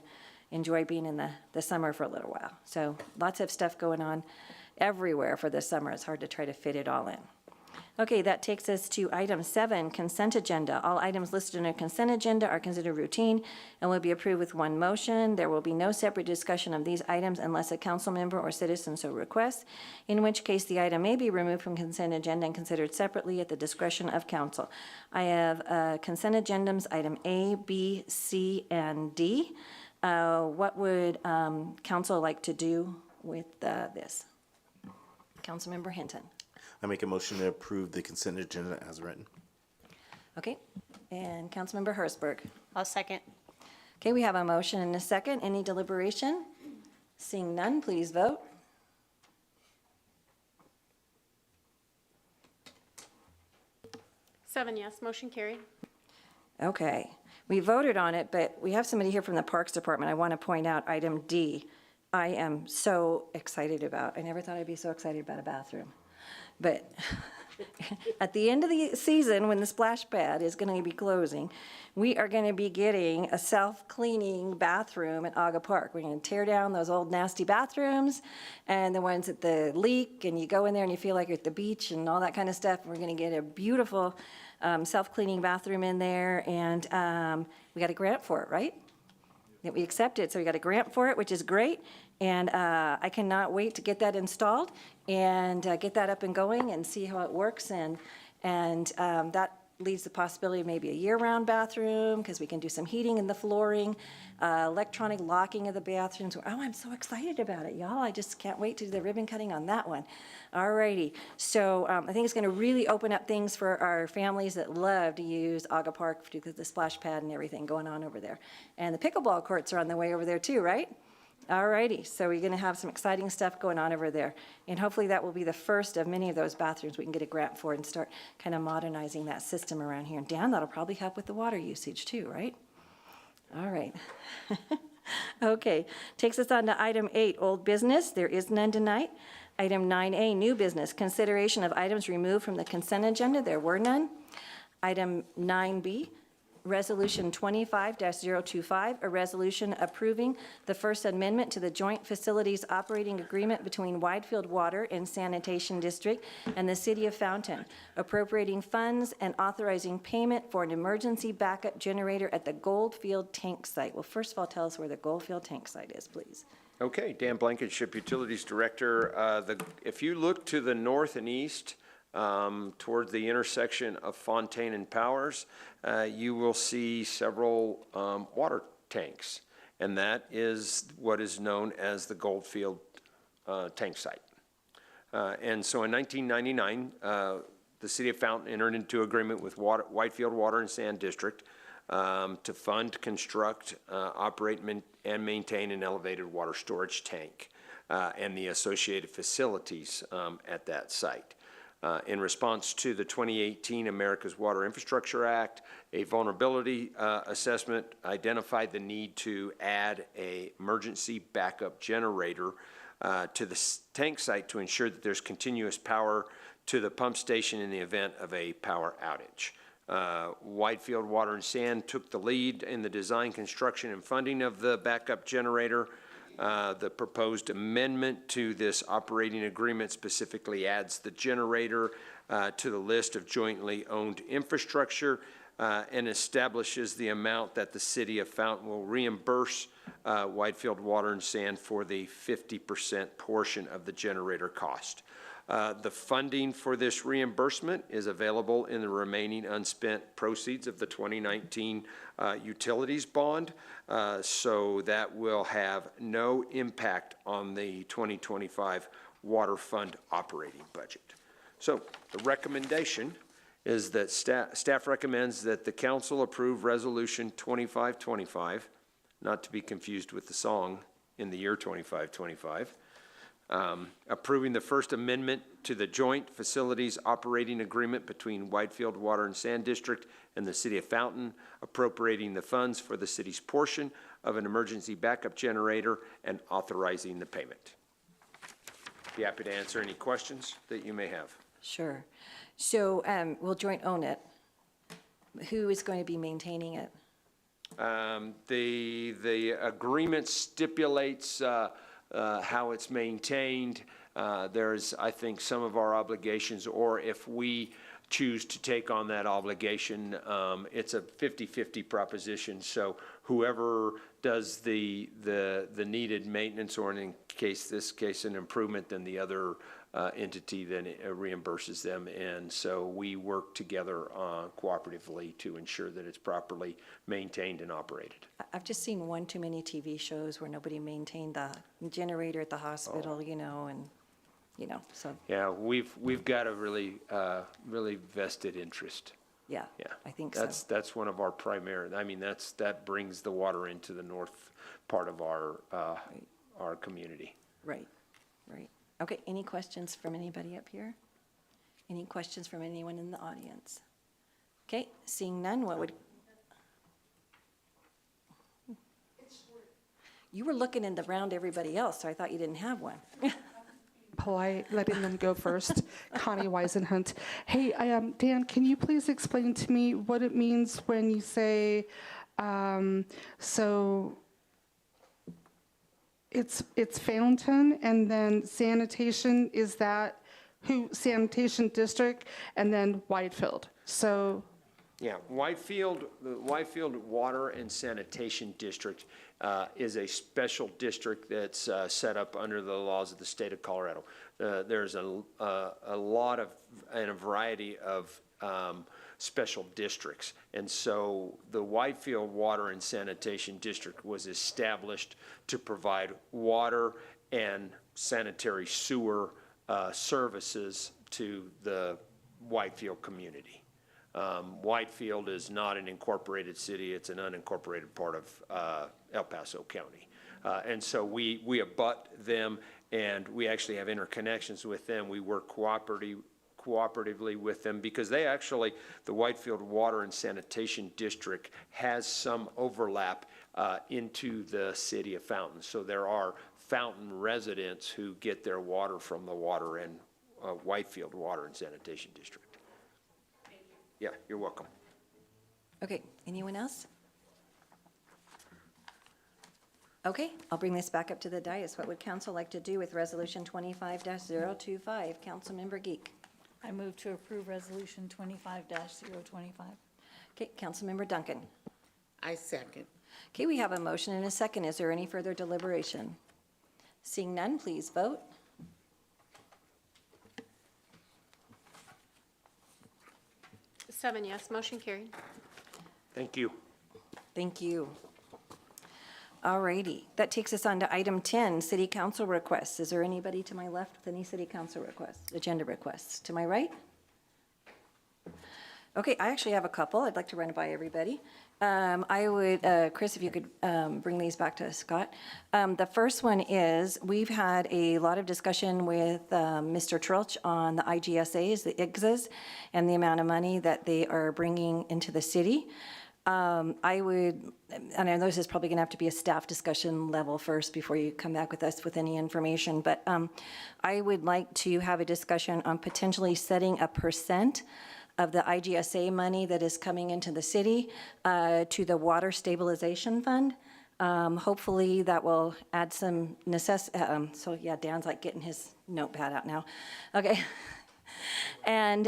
Speaker 2: enjoy being in the summer for a little while. So lots of stuff going on everywhere for the summer. It's hard to try to fit it all in. Okay, that takes us to item 7, consent agenda. All items listed in a consent agenda are considered routine and will be approved with one motion. There will be no separate discussion of these items unless a council member or citizen so requests, in which case the item may be removed from consent agenda and considered separately at the discretion of council. I have consent agendas item A, B, C, and D. What would council like to do with this? Councilmember Hinton.
Speaker 9: I make a motion to approve the consent agenda as written.
Speaker 2: Okay, and Councilmember Hertzberg.
Speaker 11: I'll second.
Speaker 2: Okay, we have a motion and a second. Any deliberation? Seeing none, please vote.
Speaker 1: Seven yes, motion carried.
Speaker 2: Okay, we voted on it, but we have somebody here from the Parks Department. I want to point out item D. I am so excited about. I never thought I'd be so excited about a bathroom. But at the end of the season, when the splash pad is going to be closing, we are going to be getting a self-cleaning bathroom at Aga Park. We're going to tear down those old nasty bathrooms and the ones that the leak, and you go in there and you feel like you're at the beach and all that kind of stuff. We're going to get a beautiful self-cleaning bathroom in there, and we got a grant for it, right? That we accepted, so we got a grant for it, which is great. And I cannot wait to get that installed and get that up and going and see how it works. And that leaves the possibility of maybe a year-round bathroom, because we can do some heating in the flooring, electronic locking of the bathrooms. Oh, I'm so excited about it, y'all. I just can't wait to do the ribbon cutting on that one. All righty. So I think it's going to really open up things for our families that love to use Aga Park because of the splash pad and everything going on over there. And the pickleball courts are on the way over there too, right? All righty, so we're going to have some exciting stuff going on over there. And hopefully that will be the first of many of those bathrooms we can get a grant for and start kind of modernizing that system around here. And Dan, that'll probably help with the water usage too, right? All right. Okay, takes us on to item 8, old business. There is none tonight. Item 9A, new business, consideration of items removed from the consent agenda. There were none. Item 9B, Resolution 25-025, a resolution approving the First Amendment to the Joint Facilities Operating Agreement between Widefield Water and Sanitation District and the City of Fountain, appropriating funds and authorizing payment for an emergency backup generator at the Goldfield Tank Site. Well, first of all, tell us where the Goldfield Tank Site is, please.
Speaker 15: Okay, Dan Blankenship, Utilities Director. If you look to the north and east towards the intersection of Fontaine and Powers, you will see several water tanks. And that is what is known as the Goldfield tank site. And so in 1999, the City of Fountain entered into agreement with Whitefield Water and Sand District to fund, construct, operate, and maintain an elevated water storage tank and the associated facilities at that site. In response to the 2018 America's Water Infrastructure Act, a vulnerability assessment identified the need to add an emergency backup generator to the tank site to ensure that there's continuous power to the pump station in the event of a power outage. Whitefield Water and Sand took the lead in the design, construction, and funding of the backup generator. The proposed amendment to this operating agreement specifically adds the generator to the list of jointly owned infrastructure and establishes the amount that the City of Fountain will reimburse Whitefield Water and Sand for the 50% portion of the generator cost. The funding for this reimbursement is available in the remaining unspent proceeds of the 2019 utilities bond, so that will have no impact on the 2025 water fund operating budget. So the recommendation is that staff recommends that the council approve Resolution 2525, not to be confused with the song in the year 2525, approving the First Amendment to the Joint Facilities Operating Agreement between Whitefield Water and Sand District and the City of Fountain, appropriating the funds for the city's portion of an emergency backup generator, and authorizing the payment. Be happy to answer any questions that you may have.
Speaker 2: Sure. So we'll joint own it. Who is going to be maintaining it?
Speaker 15: The agreement stipulates how it's maintained. There's, I think, some of our obligations, or if we choose to take on that obligation, it's a 50-50 proposition. So whoever does the needed maintenance, or in this case, an improvement, then the other entity then reimburses them. And so we work together cooperatively to ensure that it's properly maintained and operated.
Speaker 2: I've just seen one too many TV shows where nobody maintained the generator at the hospital, you know, and, you know, so.
Speaker 15: Yeah, we've got a really vested interest.
Speaker 2: Yeah,
Speaker 15: Yeah,
Speaker 2: I think so.
Speaker 15: That's one of our primary, I mean, that brings the water into the north part of our community.
Speaker 2: Right, right. Okay, any questions from anybody up here? Any questions from anyone in the audience? Okay, seeing none, what would? You were looking in the round everybody else, so I thought you didn't have one.
Speaker 6: Polite, letting them go first. Connie Weisenhunt. Hey, Dan, can you please explain to me what it means when you say, so it's Fountain and then sanitation, is that sanitation district and then Whitefield? So.
Speaker 15: Yeah, the Whitefield Water and Sanitation District is a special district that's set up under the laws of the state of Colorado. There's a lot of, and a variety of special districts. And so the Whitefield Water and Sanitation District was established to provide water and sanitary sewer services to the Whitefield community. Whitefield is not an incorporated city, it's an unincorporated part of El Paso County. And so we abut them, and we actually have interconnections with them. We work cooperatively with them, because the Whitefield Water and Sanitation District has some overlap into the city of Fountain. So there are Fountain residents who get their water from the Water and Whitefield Water and Sanitation District. Yeah, you're welcome.
Speaker 2: Okay, anyone else? Okay, I'll bring this back up to the dais. What would council like to do with Resolution 25-025? Councilmember Geek.
Speaker 12: I move to approve Resolution 25-025.
Speaker 2: Okay, Councilmember Duncan.
Speaker 21: I second.
Speaker 2: Okay, we have a motion and a second. Is there any further deliberation? Seeing none, please vote.
Speaker 1: 7 yes, motion carried.
Speaker 15: Thank you.
Speaker 2: Thank you. All righty, that takes us on to item 10, city council requests. Is there anybody to my left with any city council requests, agenda requests? To my right? Okay, I actually have a couple. I'd like to run it by everybody. I would, Chris, if you could bring these back to Scott. The first one is, we've had a lot of discussion with Mr. Trilch on the IGSAs, the IGSAs, and the amount of money that they are bringing into the city. I would, and I know this is probably going to have to be a staff discussion level first before you come back with us with any information, but I would like to have a discussion on potentially setting a percent of the IGSA money that is coming into the city to the Water Stabilization Fund. Hopefully that will add some so yeah, Dan's like getting his notepad out now. Okay. And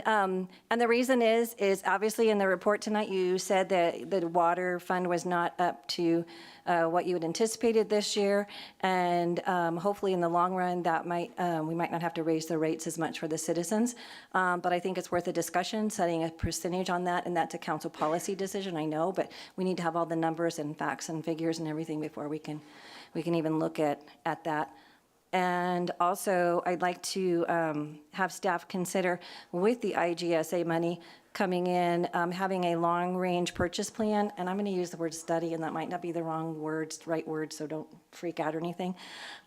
Speaker 2: the reason is obviously in the report tonight, you said that the water fund was not up to what you had anticipated this year. And hopefully in the long run, that might, we might not have to raise the rates as much for the citizens. But I think it's worth a discussion, setting a percentage on that, and that's a council policy decision, I know, but we need to have all the numbers and facts and figures and everything before we can even look at that. And also, I'd like to have staff consider, with the IGSA money coming in, having a long-range purchase plan. And I'm going to use the word study, and that might not be the right word, so don't freak out or anything.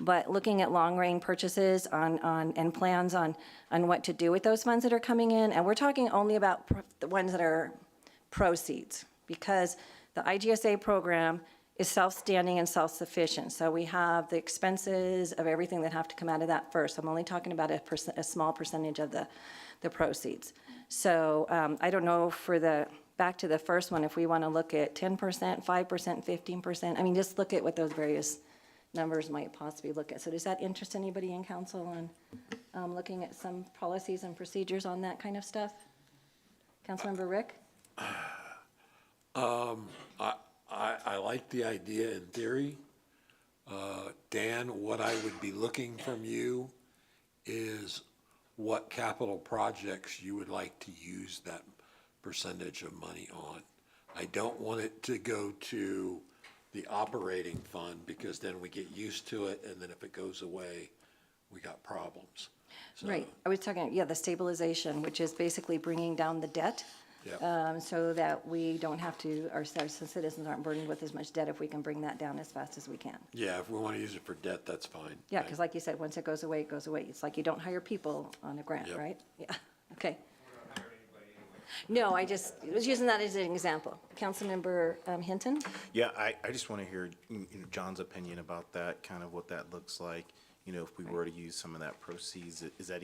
Speaker 2: But looking at long-range purchases and plans on what to do with those funds that are coming in. And we're talking only about the ones that are proceeds, because the IGSA program is self-standing and self-sufficient. So we have the expenses of everything that have to come out of that first. I'm only talking about a small percentage of the proceeds. So I don't know back to the first one, if we want to look at 10%, 5%, 15%. I mean, just look at what those various numbers might possibly look at. So does that interest anybody in council on looking at some policies and procedures on that kind of stuff? Councilmember Rick?
Speaker 3: I like the idea in theory. Dan, what I would be looking from you is what capital projects you would like to use that percentage of money on. I don't want it to go to the operating fund, because then we get used to it, and then if it goes away, we got problems. So,
Speaker 2: Right. I was talking, the stabilization, which is basically bringing down the debt.
Speaker 3: Yep.
Speaker 2: So that we don't have to, our citizens aren't burdened with as much debt if we can bring that down as fast as we can.
Speaker 3: Yeah, if we want to use it for debt, that's fine.
Speaker 2: Yeah, because like you said, once it goes away, it goes away. It's like you don't hire people on a grant,
Speaker 3: Yep.
Speaker 2: right? Yeah, okay. No, I was using that as an example. Councilmember Hinton?
Speaker 9: Yeah, I just want to hear John's opinion about that, kind of what that looks like. You know, if we were to use some of that proceeds, is that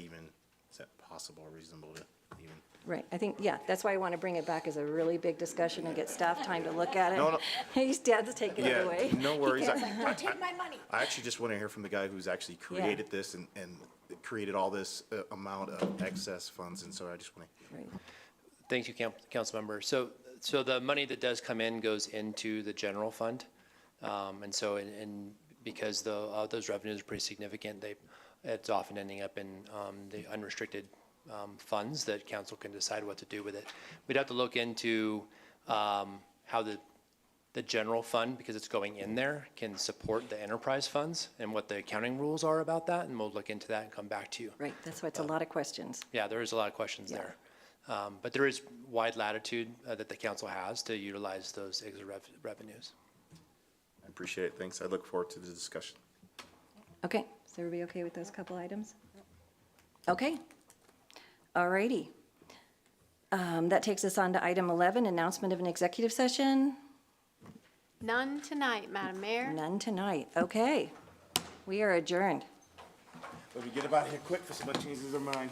Speaker 9: possible or reasonable to even?
Speaker 2: Right, I think, that's why I want to bring it back as a really big discussion and get staff time to look at it.
Speaker 9: No.
Speaker 2: He's Dad's taking it away.
Speaker 9: Yeah, no worries.
Speaker 2: Don't take my money.
Speaker 9: I actually just want to hear from the guy who's actually created this and created all this amount of excess funds, and so I just want to.
Speaker 2: Right.
Speaker 19: Thank you, Councilmember. So the money that does come in goes into the general fund. And so, because those revenues are pretty significant, it's often ending up in the unrestricted funds that council can decide what to do with it. We'd have to look into how the general fund, because it's going in there, can support the enterprise funds and what the accounting rules are about that, and we'll look into that and come back to you.
Speaker 2: Right, that's why it's a lot of questions.
Speaker 19: Yeah, there is a lot of questions there. But there is wide latitude that the council has to utilize those extra revenues.
Speaker 9: I appreciate it. Thanks. I look forward to the discussion.
Speaker 2: Okay, is everybody okay with those couple items? Okay, all righty. That takes us on to item 11, announcement of an executive session.
Speaker 1: None tonight, Madam Mayor.
Speaker 2: None tonight, okay. We are adjourned.
Speaker 9: Let me get about here quick for somebody changes their mind.